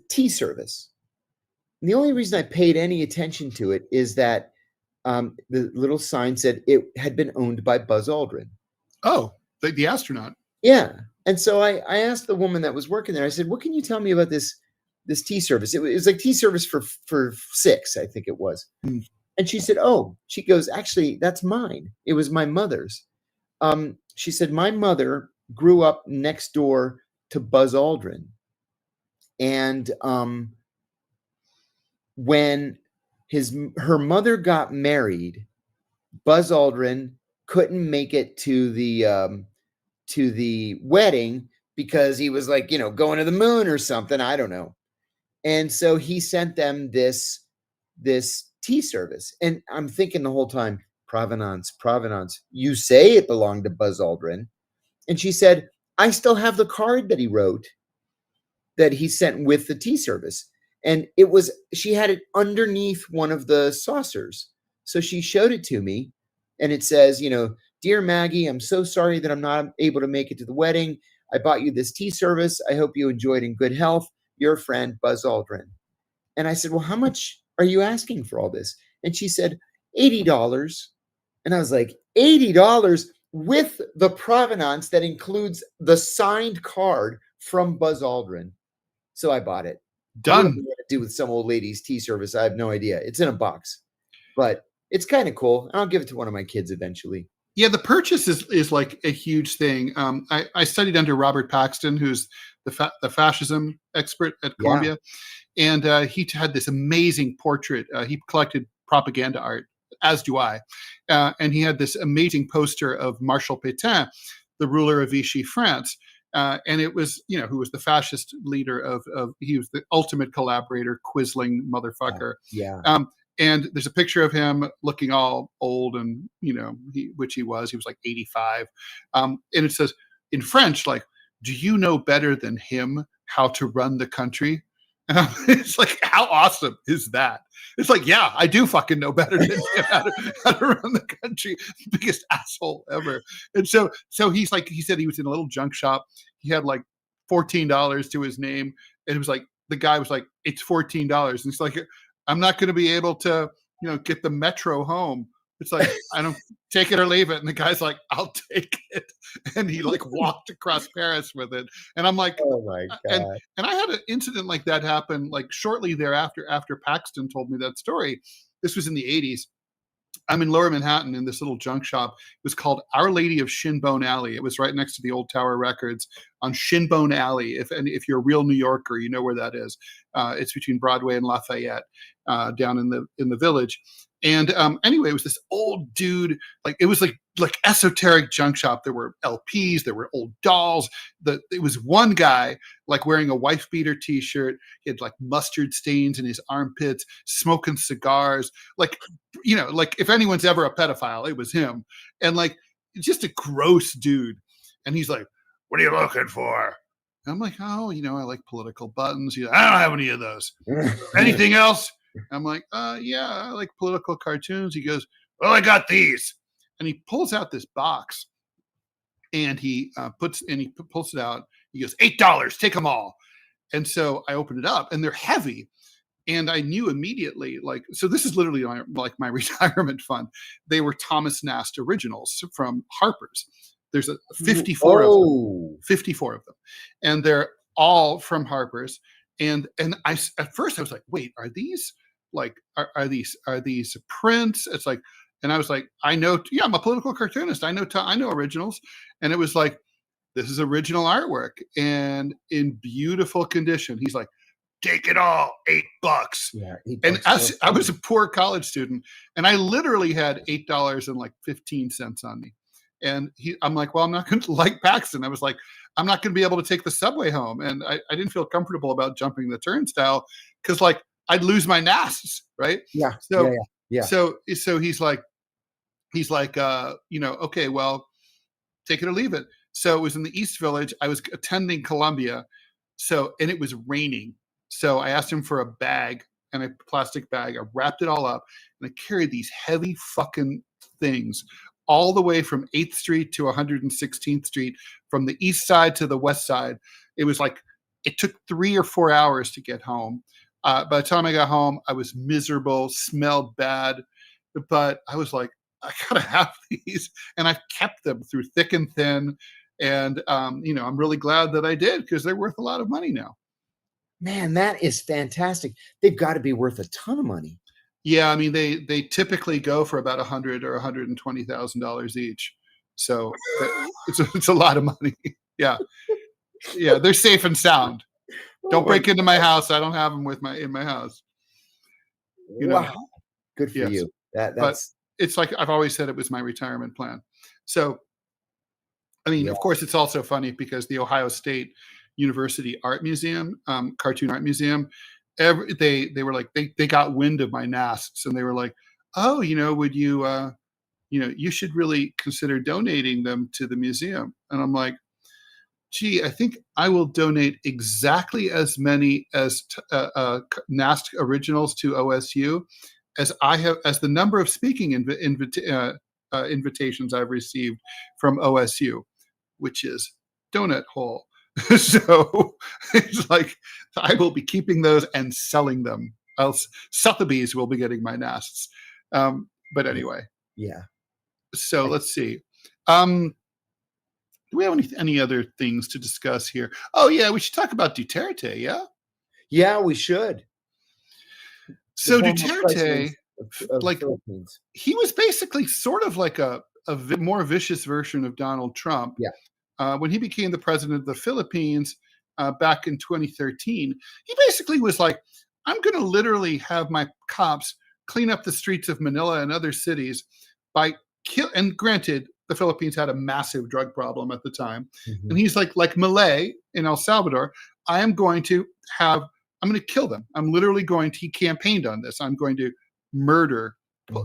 tea service. And the only reason I paid any attention to it is that the little sign said it had been owned by Buzz Aldrin. Oh, the astronaut. Yeah, and so I asked the woman that was working there. I said, "What can you tell me about this tea service?" It was like tea service for 6, I think it was. Mm. And she said, she goes, "Actually, that's mine. It was my mother's." She said, "My mother grew up next door to Buzz Aldrin. And when her mother got married, Buzz Aldrin couldn't make it to the wedding because he was like, going to the moon or something. I don't know. And so he sent them this tea service." And I'm thinking the whole time, provenance. You say it belonged to Buzz Aldrin. And she said, "I still have the card that he wrote that he sent with the tea service." And she had it underneath one of the saucers. So she showed it to me, and it says, "Dear Maggie, I'm so sorry that I'm not able to make it to the wedding. I bought you this tea service. I hope you enjoyed in good health. Your friend, Buzz Aldrin." And I said, "Well, how much are you asking for all this?" And she said, $80. And I was like, $80 with the provenance that includes the signed card from Buzz Aldrin. So I bought it. Done. What am I going to do with some old lady's tea service? I have no idea. It's in a box, but it's kind of cool. And I'll give it to one of my kids eventually. Yeah, the purchase is like a huge thing. I studied under Robert Paxton, who's the fascism expert at Columbia. Yeah. And he had this amazing portrait. He collected propaganda art, as do I. And he had this amazing poster of Marshal Pétain, the ruler of Vichy France. And it was, who was the fascist leader he was the ultimate collaborator, quisling motherfucker. Yeah. And there's a picture of him looking all old and, which he was like 85. And it says in French, like, "Do you know better than him how to run the country?" And it's like, how awesome is that? It's like, yeah, I do fucking know better than him how to run the country. Biggest asshole ever. And so he's like, he said he was in a little junk shop. He had like $14 to his name. And it was like, the guy was like, "It's $14. And he's like, "I'm not going to be able to, get the metro home." It's like, "I don't take it or leave it." And the guy's like, "I'll take it." And he like walked across Paris with it. And I'm like, oh my God. And I had an incident like that happen like shortly thereafter, after Paxton told me that story. This was in the 80s. I'm in Lower Manhattan in this little junk shop. It was called Our Lady of Shinbone Alley. It was right next to the old Tower Records on Shinbone Alley. If you're a real New Yorker, you know where that is. It's between Broadway and Lafayette, down in the Village. And anyway, it was this old dude. Like it was like esoteric junk shop. There were LPs, there were old dolls. It was one guy like wearing a wife beater T-shirt. He had like mustard stains in his armpits, smoking cigars. Like, you know, like if anyone's ever a pedophile, it was him. And like just a gross dude. And he's like, "What are you looking for?" And I'm like, "Oh, you know, I like political buttons." He's like, "I don't have any of those. Anything else?" I'm like, "Yeah, I like political cartoons." He goes, "Well, I got these." And he pulls out this box and he pulls it out. He goes, $8, take them all. And so I opened it up and they're heavy. And I knew immediately, like, so this is literally my retirement fund. They were Thomas Nast originals from Harper's. There's 54 of them. 54 of them. And they're all from Harper's. And I at first I was like, wait, are these like are these prints? It's like, and I was like, I know, yeah, I'm a political cartoonist. I know originals. And it was like, this is original artwork and in beautiful condition. He's like, take it all, $8. Yeah, $8. And I was a poor college student, and I literally had $8.15 on me. And I'm like, well, I'm not going to like Paxton. I was like, I'm not going to be able to take the subway home, and I didn't feel comfortable about jumping the turnstile because like I'd lose my NASs, right? Yeah. So yeah. So he's like, you know, okay, well, take it or leave it. So it was in the East Village. I was attending Columbia, and it was raining. So I asked him for a bag and a plastic bag. I wrapped it all up and I carried these heavy fucking things all the way from 8th Street to 116th Street, from the east side to the west side. It was like, it took 3 or 4 hours to get home. By the time I got home, I was miserable, smelled bad, but I was like, I gotta have these. And I've kept them through thick and thin. And, you know, I'm really glad that I did because they're worth a lot of money now. Man, that is fantastic. They've got to be worth a ton of money. Yeah, I mean they typically go for about $100,000 or $120,000 each, so it's a lot of money. Yeah, they're safe and sound. Don't break into my house. I don't have them in my house. You know? Wow, good for you. That's. But it's like I've always said, it was my retirement plan. So, I mean, of course, it's also funny because the Ohio State University Art Museum, Cartoon Art Museum, they were like, they got wind of my NASs and they were like, oh, you know, would you, you know, you should really consider donating them to the museum. And I'm like, gee, I think I will donate exactly as many as NAS originals to OSU as I have, as the number of speaking invitations I've received from OSU, which is donut hole. So it's like, I will be keeping those and selling them. Else Sotheby's will be getting my NASs. But anyway. Yeah. So let's see. Do we have any other things to discuss here? Oh yeah, we should talk about Duterte, yeah? Yeah, we should. So Duterte, like, Philippines. He was basically sort of like a more vicious version of Donald Trump. Yeah. When he became the president of the Philippines back in 2013, he basically was like, I'm going to literally have my cops clean up the streets of Manila and other cities by and granted, the Philippines had a massive drug problem at the time. Mm-hmm. And he's like Malay in El Salvador, I'm going to kill them. I'm literally he campaigned on this. I'm going to murder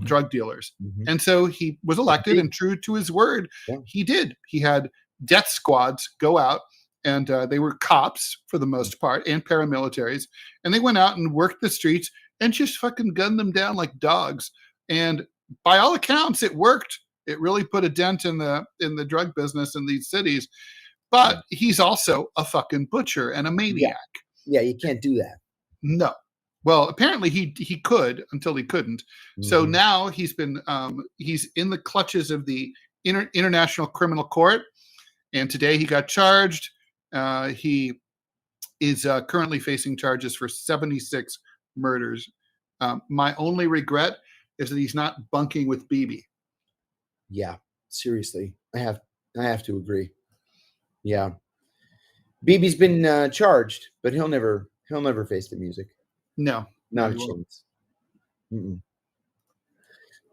drug dealers. Mm-hmm. And so he was elected, and true to his word, he did. He had death squads go out, and they were cops for the most part and paramilitaries, and they went out and worked the streets and just fucking gunned them down like dogs. And by all accounts, it worked. It really put a dent in the drug business in these cities. But he's also a fucking butcher and a maniac. Yeah, you can't do that. No. Well, apparently he could until he couldn't. Mm-hmm. So now he's in the clutches of the International Criminal Court. And today he got charged. He is currently facing charges for 76 murders. My only regret is that he's not bunking with Bibi. Yeah, seriously, I have to agree. Yeah, Bibi's been charged, but he'll never face the music. No, Not he a won't. chance. Mm-mm.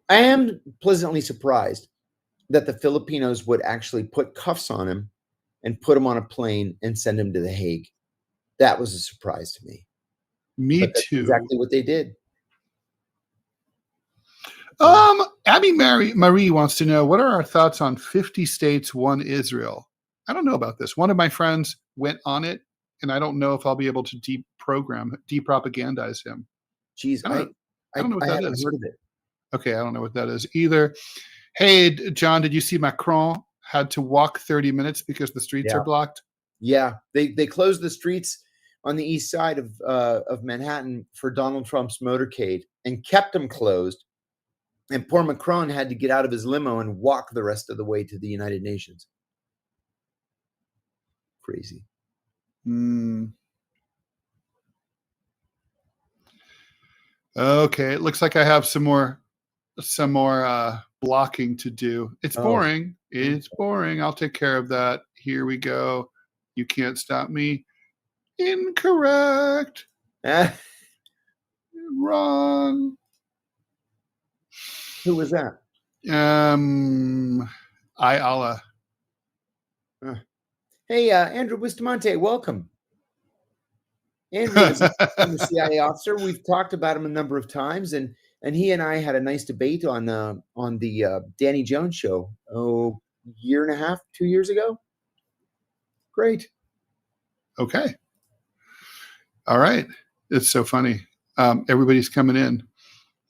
I am pleasantly surprised that the Filipinos would actually put cuffs on him and put him on a plane and send him to The Hague. That was a surprise to me. Me But that's too. exactly what they did. Abby Marie wants to know, what are our thoughts on 50 states, one Israel? I don't know about this. One of my friends went on it, and I don't know if I'll be able to depropagandize him. Jeez, I don't know what that haven't is. heard of it. Okay, I don't know what that is either. Hey, John, did you see Macron had to walk 30 minutes because the streets are blocked? Yeah, they closed the streets on the east side of Manhattan for Donald Trump's motorcade and kept them closed. And poor Macron had to get out of his limo and walk the rest of the way to the United Nations. Crazy. Okay, it looks like I have some more blocking to do. It's boring. It's boring. I'll take care of that. Here we go. You can't stop me. Incorrect. Wrong. Who was that? Allah. Hey, Andrew Bustamante, welcome. Andrew is a CIA officer. We've talked about him a number of times, and he and I had a nice debate on the Danny Jones show, year and a half, 2 years ago. Great. Okay. All right. It's so funny. Everybody's coming in.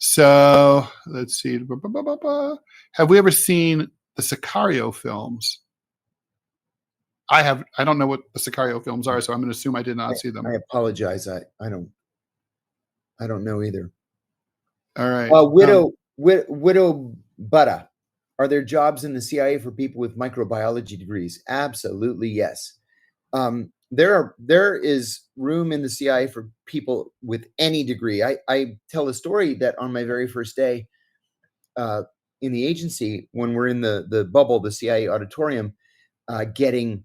So let's see. Have we ever seen the Sicario films? I don't know what the Sicario films are, so I'm going to assume I did not see them. I apologize. I don't know either. All right. Widow Butta. Are there jobs in the CIA for people with microbiology degrees? Absolutely, yes. There is room in the CIA for people with any degree. I tell a story that on my very first day in the agency, when we're in the bubble, the CIA auditorium, getting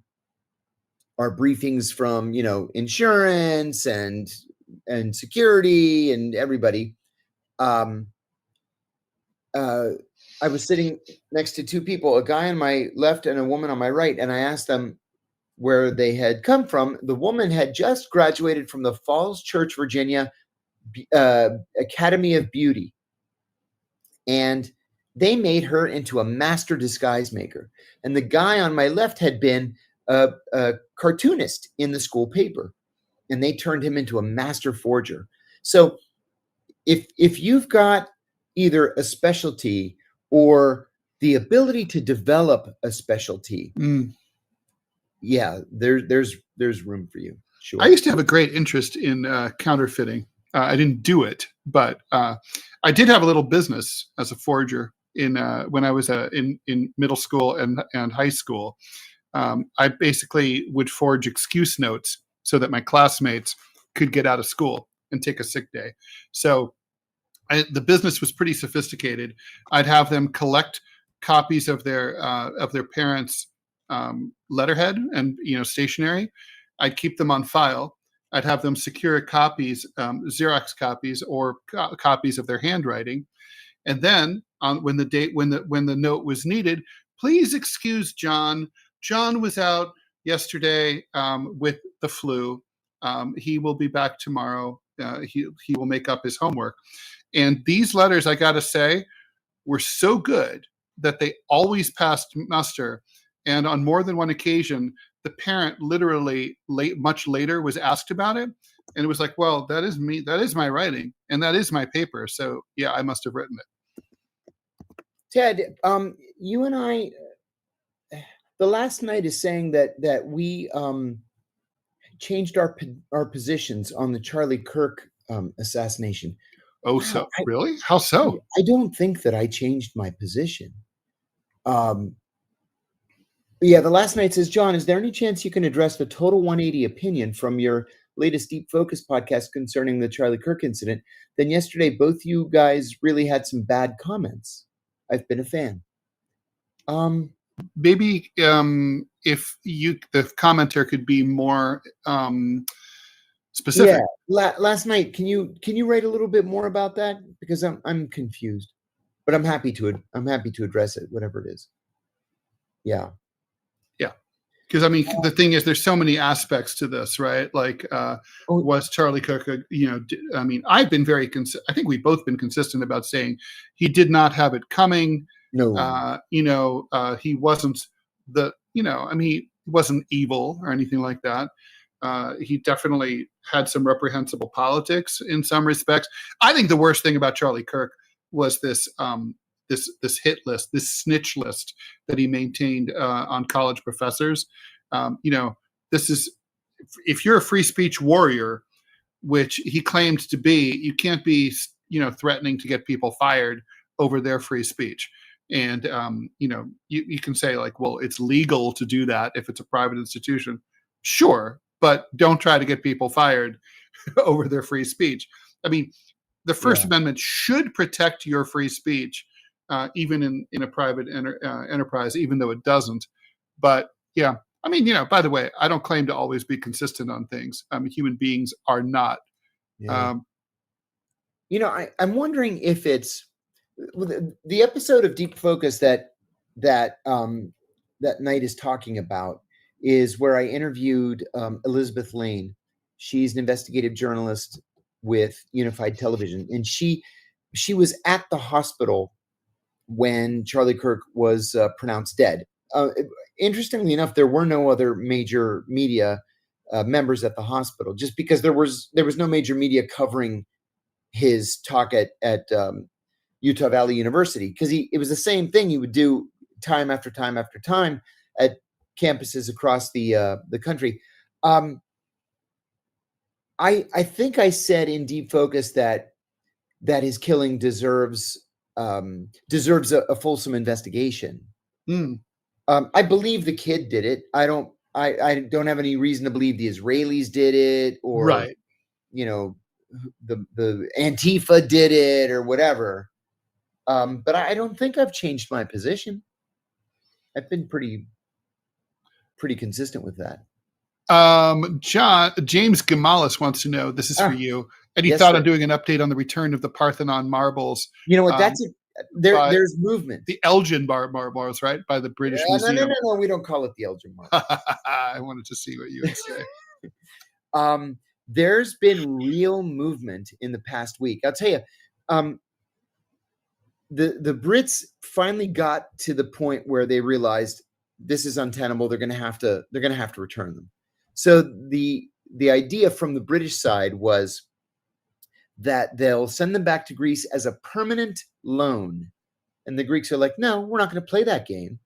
our briefings from insurance and security and everybody. I was sitting next to two people, a guy on my left and a woman on my right, and I asked them where they had come from. The woman had just graduated from the Falls Church, Virginia Academy of Beauty, and they made her into a master disguise maker. And the guy on my left had been a cartoonist in the school paper, and they turned him into a master forger. So if you've got either a specialty or the ability to develop a specialty, yeah, there's room for you. Sure. I used to have a great interest in counterfeiting. I didn't do it, but I did have a little business as a forger when I was in middle school and high school. I basically would forge excuse notes so that my classmates could get out of school and take a sick day. So the business was pretty sophisticated. I'd have them collect copies of their parents' letterhead and stationery. I'd keep them on file. I'd have them secure copies, Xerox copies, or copies of their handwriting. And then when the note was needed, please excuse John. John was out yesterday with the flu. He will be back tomorrow. He will make up his homework. And these letters, I got to say, were so good that they always passed muster. And on more than one occasion, the parent literally much later was asked about it. And it was like, well, that is me. That is my writing. And that is my paper. So, yeah, I must have written it. Ted, you and I, the last night is saying that we changed our positions on the Charlie Kirk assassination. Oh, wow. So really? How so? I don't think that I changed my position. Yeah, the last night says, John, is there any chance you can address the total 180 opinion from your latest Deep Focus podcast concerning the Charlie Kirk incident, then yesterday both you guys really had some bad comments. I've been a fan. Maybe if the commenter could be more specific. Yeah. Last night, can you write a little bit more about that? Because I'm confused, but I'm happy to address it, whatever it is. Yeah. Because I mean, the thing is, there's so many aspects to this, right? Like, was Charlie Kirk, I mean, I've been I think we've both been consistent about saying he did not have it coming. No. He wasn't he wasn't evil or anything like that. He definitely had some reprehensible politics in some respects. I think the worst thing about Charlie Kirk was this hit list, this snitch list that he maintained on college professors. This is, if you're a free speech warrior, which he claimed to be, you can't be, threatening to get people fired over their free speech. And, you can say like, well, it's legal to do that if it's a private institution. Sure, but don't try to get people fired over their free speech. I mean, the First Amendment should protect your free speech, even in a private enterprise, even though it doesn't. But yeah, I mean, by the way, I don't claim to always be consistent on things. Human beings are not. Yeah. I'm wondering if it's the episode of Deep Focus that night is talking about is where I interviewed Elizabeth Lane. She's an investigative journalist with Unified Television, and she was at the hospital when Charlie Kirk was pronounced dead. Interestingly enough, there were no other major media members at the hospital, just because there was no major media covering his talk at Utah Valley University, because it was the same thing he would do time after time after time at campuses across the country. I think I said in Deep Focus that his killing deserves a fulsome investigation. I believe the kid did it. I don't have any reason to believe the Israelis did it, or right. The Antifa did it, or whatever. But I don't think I've changed my position. I've been pretty consistent with that. James Gamalis wants to know, this is for you. Any thought on doing an update on the return of the Parthenon marbles? You know what? That's it. There's movement. The Elgin marbles, right? By the British Museum. No. We don't call it the Elgin marbles. I wanted to see what you would say. There's been real movement in the past week. I'll tell you, the Brits finally got to the point where they realized this is untenable. They're going to have to return them. So the idea from the British side was that they'll send them back to Greece as a permanent loan. And the Greeks are like, no, we're not going to play that game.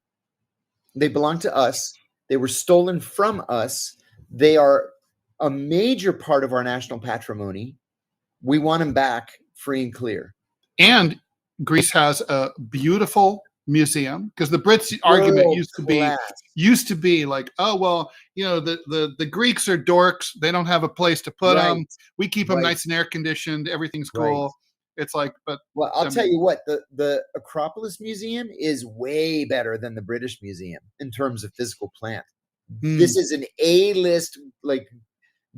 They belong to us. They were stolen from us. They are a major part of our national patrimony. We want them back free and clear. And Greece has a beautiful museum, because the Brits' argument used to be like, oh well, the Greeks are dorks, they don't have a place to put them, we keep them nice and air conditioned, everything's cool. It's like, but I'll tell you what, the Acropolis Museum is way better than the British Museum in terms of physical plant. This is an A-list, like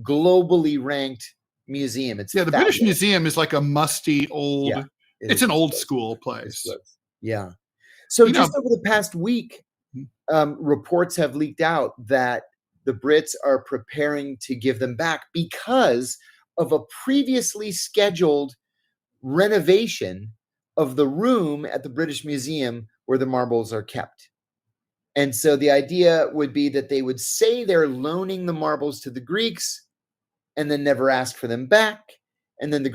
globally ranked museum. It's the British Museum is like a musty old. It's an old school place. Yeah. So just over the past week, reports have leaked out that the Brits are preparing to give them back because of a previously scheduled renovation of the room at the British Museum where the marbles are kept. And so the idea would be that they would say they're loaning the marbles to the Greeks and then never ask for them back. And then the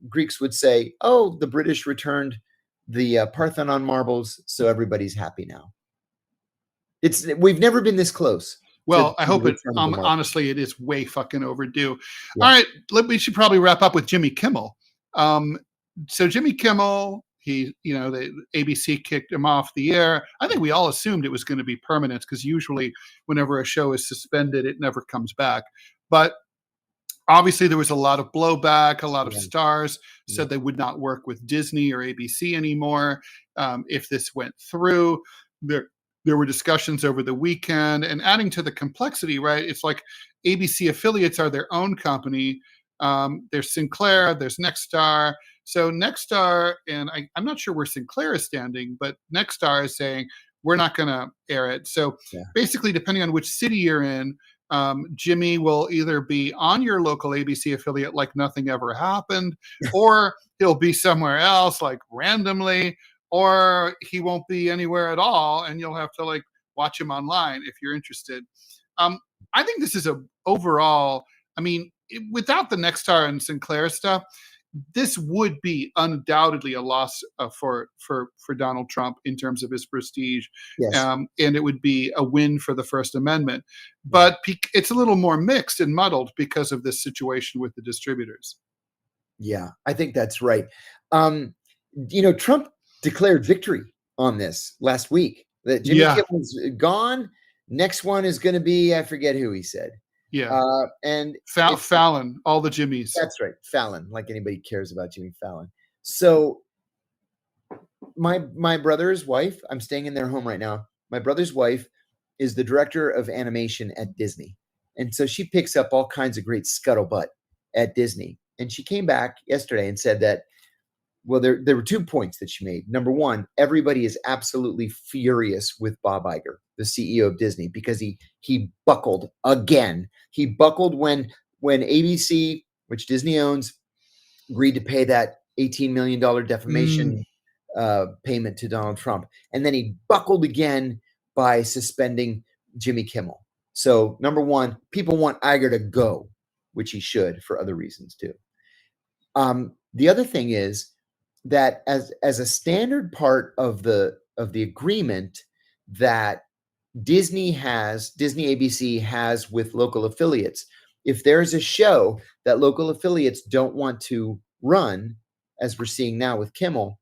Greeks would say, oh, the British returned the Parthenon marbles, so everybody's happy now. We've never been this close. Well, I hope honestly, it is way fucking overdue. Yeah. All right, we should probably wrap up with Jimmy Kimmel. So Jimmy Kimmel, the ABC kicked him off the air. I think we all assumed it was going to be permanent, because usually whenever a show is suspended, it never comes back. But Obviously, there was a lot of blowback. A lot of Yeah. stars Yeah. said they would not work with Disney or ABC anymore if this went through. There were discussions over the weekend, and adding to the complexity, right? It's like ABC affiliates are their own company. There's Sinclair, there's Nexstar. So Nexstar, and I'm not sure where Sinclair is standing, but Nexstar is saying we're not going to air it. So Yeah. basically, depending on which city you're in, Jimmy will either be on your local ABC affiliate like nothing ever happened, or he'll be somewhere else like randomly, or he won't be anywhere at all, and you'll have to like watch him online if you're interested. I think this is a overall. I mean, without the Nexstar and Sinclair stuff, this would be undoubtedly a loss for Donald Trump in terms of his prestige, Yes. and it would be a win for the First Amendment. But it's a little more mixed and muddled because of this situation with the distributors. Yeah, I think that's right. Trump declared victory on this last week. That Jimmy Kimmel's gone. Next one is going to be, I forget who he said. Yeah. And Fallon, all the Jimmys. That's right. Fallon, like anybody cares about Jimmy Fallon. So my brother's wife, I'm staying in their home right now. My brother's wife is the director of animation at Disney. And so she picks up all kinds of great scuttlebutt at Disney. And she came back yesterday and said that, well, there were 2 points that she made. Number one, everybody is absolutely furious with Bob Iger, the CEO of Disney, because he buckled again. He buckled when ABC, which Disney owns, agreed to pay that $18 million defamation payment to Donald Trump. And then he buckled again by suspending Jimmy Kimmel. So number one, people want Iger to go, which he should for other reasons too. The other thing is that as a standard part of the agreement that Disney ABC has with local affiliates, if there's a show that local affiliates don't want to run, as we're seeing now with Kimmel,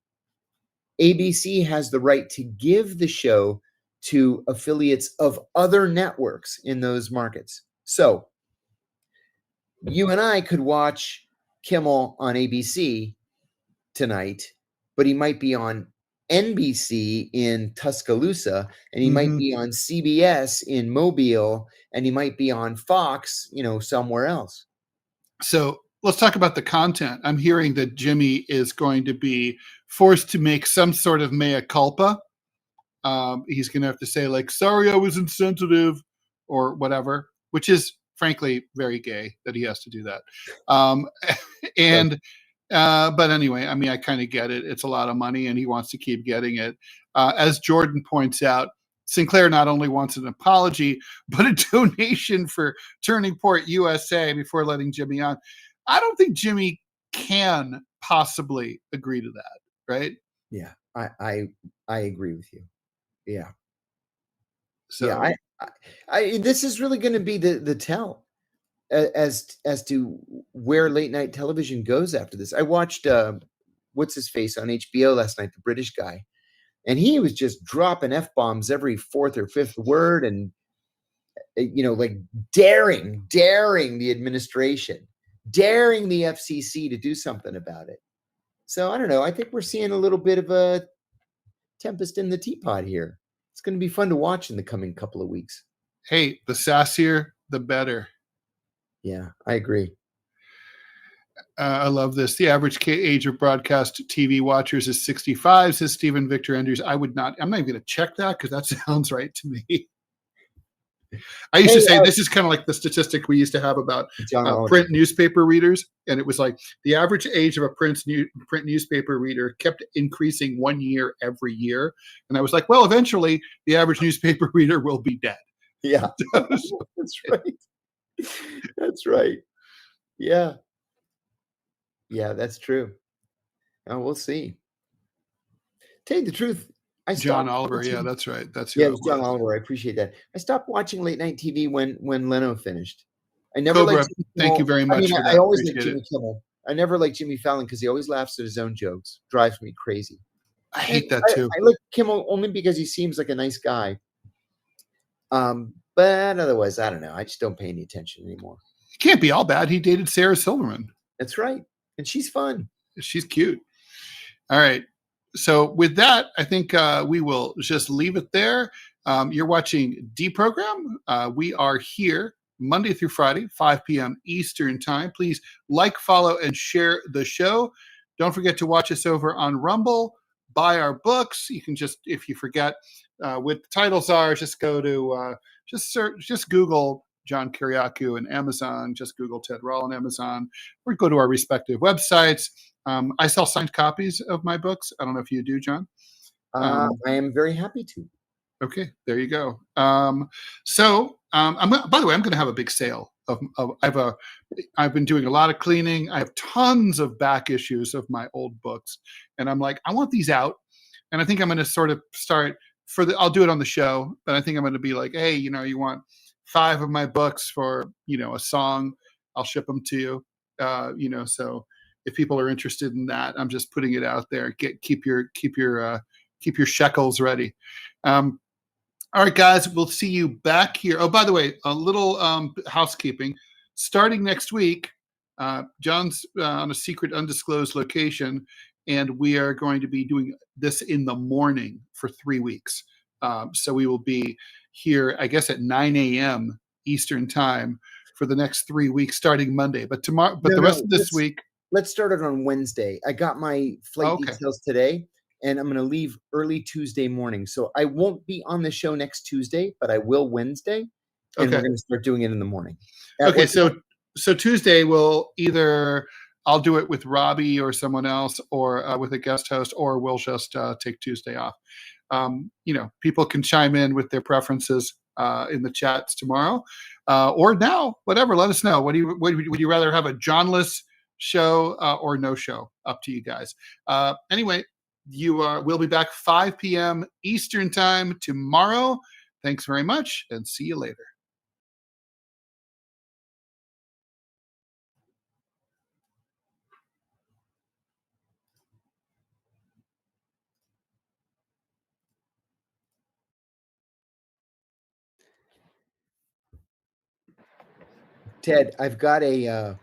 ABC has the right to give the show to affiliates of other networks in those markets. So you and I could watch Kimmel on ABC tonight, but he might be on NBC in Tuscaloosa, and he might be on CBS in Mobile, and he might be on Fox, somewhere else. So let's talk about the content. I'm hearing that Jimmy is going to be forced to make some sort of mea culpa. He's going to have to say like, sorry, I was insensitive or whatever, which is frankly very gay that he has to do that. But anyway, I mean, I kind of get it. It's a lot of money and he wants to keep getting it. As Jordan points out, Sinclair not only wants an apology, but a donation for Turning Point USA before letting Jimmy on. I don't think Jimmy can possibly agree to that, right? Yeah, I agree with you. Yeah. So yeah, I this is really going to be the tell as to where late night television goes after this. I watched what's his face on HBO last night, the British guy, and he was just dropping F-bombs every fourth or fifth word, and like daring the administration, daring the FCC to do something about it. So I don't know. I think we're seeing a little bit of a tempest in the teapot here. It's going to be fun to watch in the coming couple of weeks. Hey, the sassier, the better. Yeah, I agree. I love this. The average age of broadcast TV watchers is 65, says Stephen Victor Andrews. I'm not even going to check that because that sounds right to me. I used to say this is kind of like the statistic we used to have about print newspaper readers. And it was like the average age of a print newspaper reader kept increasing 1 year every year. And I was like, well, eventually the average newspaper reader will be dead. Yeah, that's right. That's right. Yeah. Yeah, that's true. Oh, we'll see. Tell you the truth, John Oliver. Yeah, that's right. That's John Oliver. I appreciate that. I stopped watching late night TV when Leno finished. I never liked Jimmy Kimmel. Thank you very much for that. I always liked Jimmy Kimmel. I never liked Jimmy Fallon because he always laughs at his own jokes. Drives me crazy. I hate that too. I like Kimmel only because he seems like a nice guy. But otherwise, I don't know. I just don't pay any attention anymore. can't be all bad. He dated Sarah Silverman. That's right. And she's fun. She's cute. All right. So with that, I think we will just leave it there. You're watching DeProgram. We are here Monday through Friday, 5 p.m. Eastern time. Please like, follow, and share the show. Don't forget to watch us over on Rumble. Buy our books. You can just, if you forget what the titles are, just go to, just Google John Kiriakou and Amazon. Just Google Ted Rall and Amazon, or go to our respective websites. I sell signed copies of my books. I don't know if you do, John. I am very happy to. Okay, there you go. By the way, I'm going to have a big sale I've been doing a lot of cleaning. I have tons of back issues of my old books, and I'm like, I want these out, and I think I'm going to sort of start I'll do it on the show, but I think I'm going to be like, hey, you want 5 of my books for, a song, I'll ship them to you. So if people are interested in that, I'm just putting it out there. Keep your shekels ready. All right, guys, we'll see you back here. Oh, by the way, a little housekeeping. Starting next week, John's on a secret, undisclosed location, and we are going to be doing this in the morning for 3 weeks. So we will be here, I guess, at 9 a.m. Eastern time for the next 3 weeks, starting Monday. But tomorrow, the rest of this week. Let's start it on Wednesday. I got my flight details today, and I'm going to leave early Tuesday morning. So I won't be on the show next Tuesday, but I will Wednesday, and we're going to start doing it in the morning. So Tuesday I'll do it with Robbie or someone else, or with a guest host, or we'll just take Tuesday off. People can chime in with their preferences in the chats tomorrow, or now, whatever. Let us know. Would you rather have a Johnless show or no show? Up to you guys. Anyway, we'll be back 5 p.m. Eastern time tomorrow. Thanks very much, and see you later. Ted, I've got a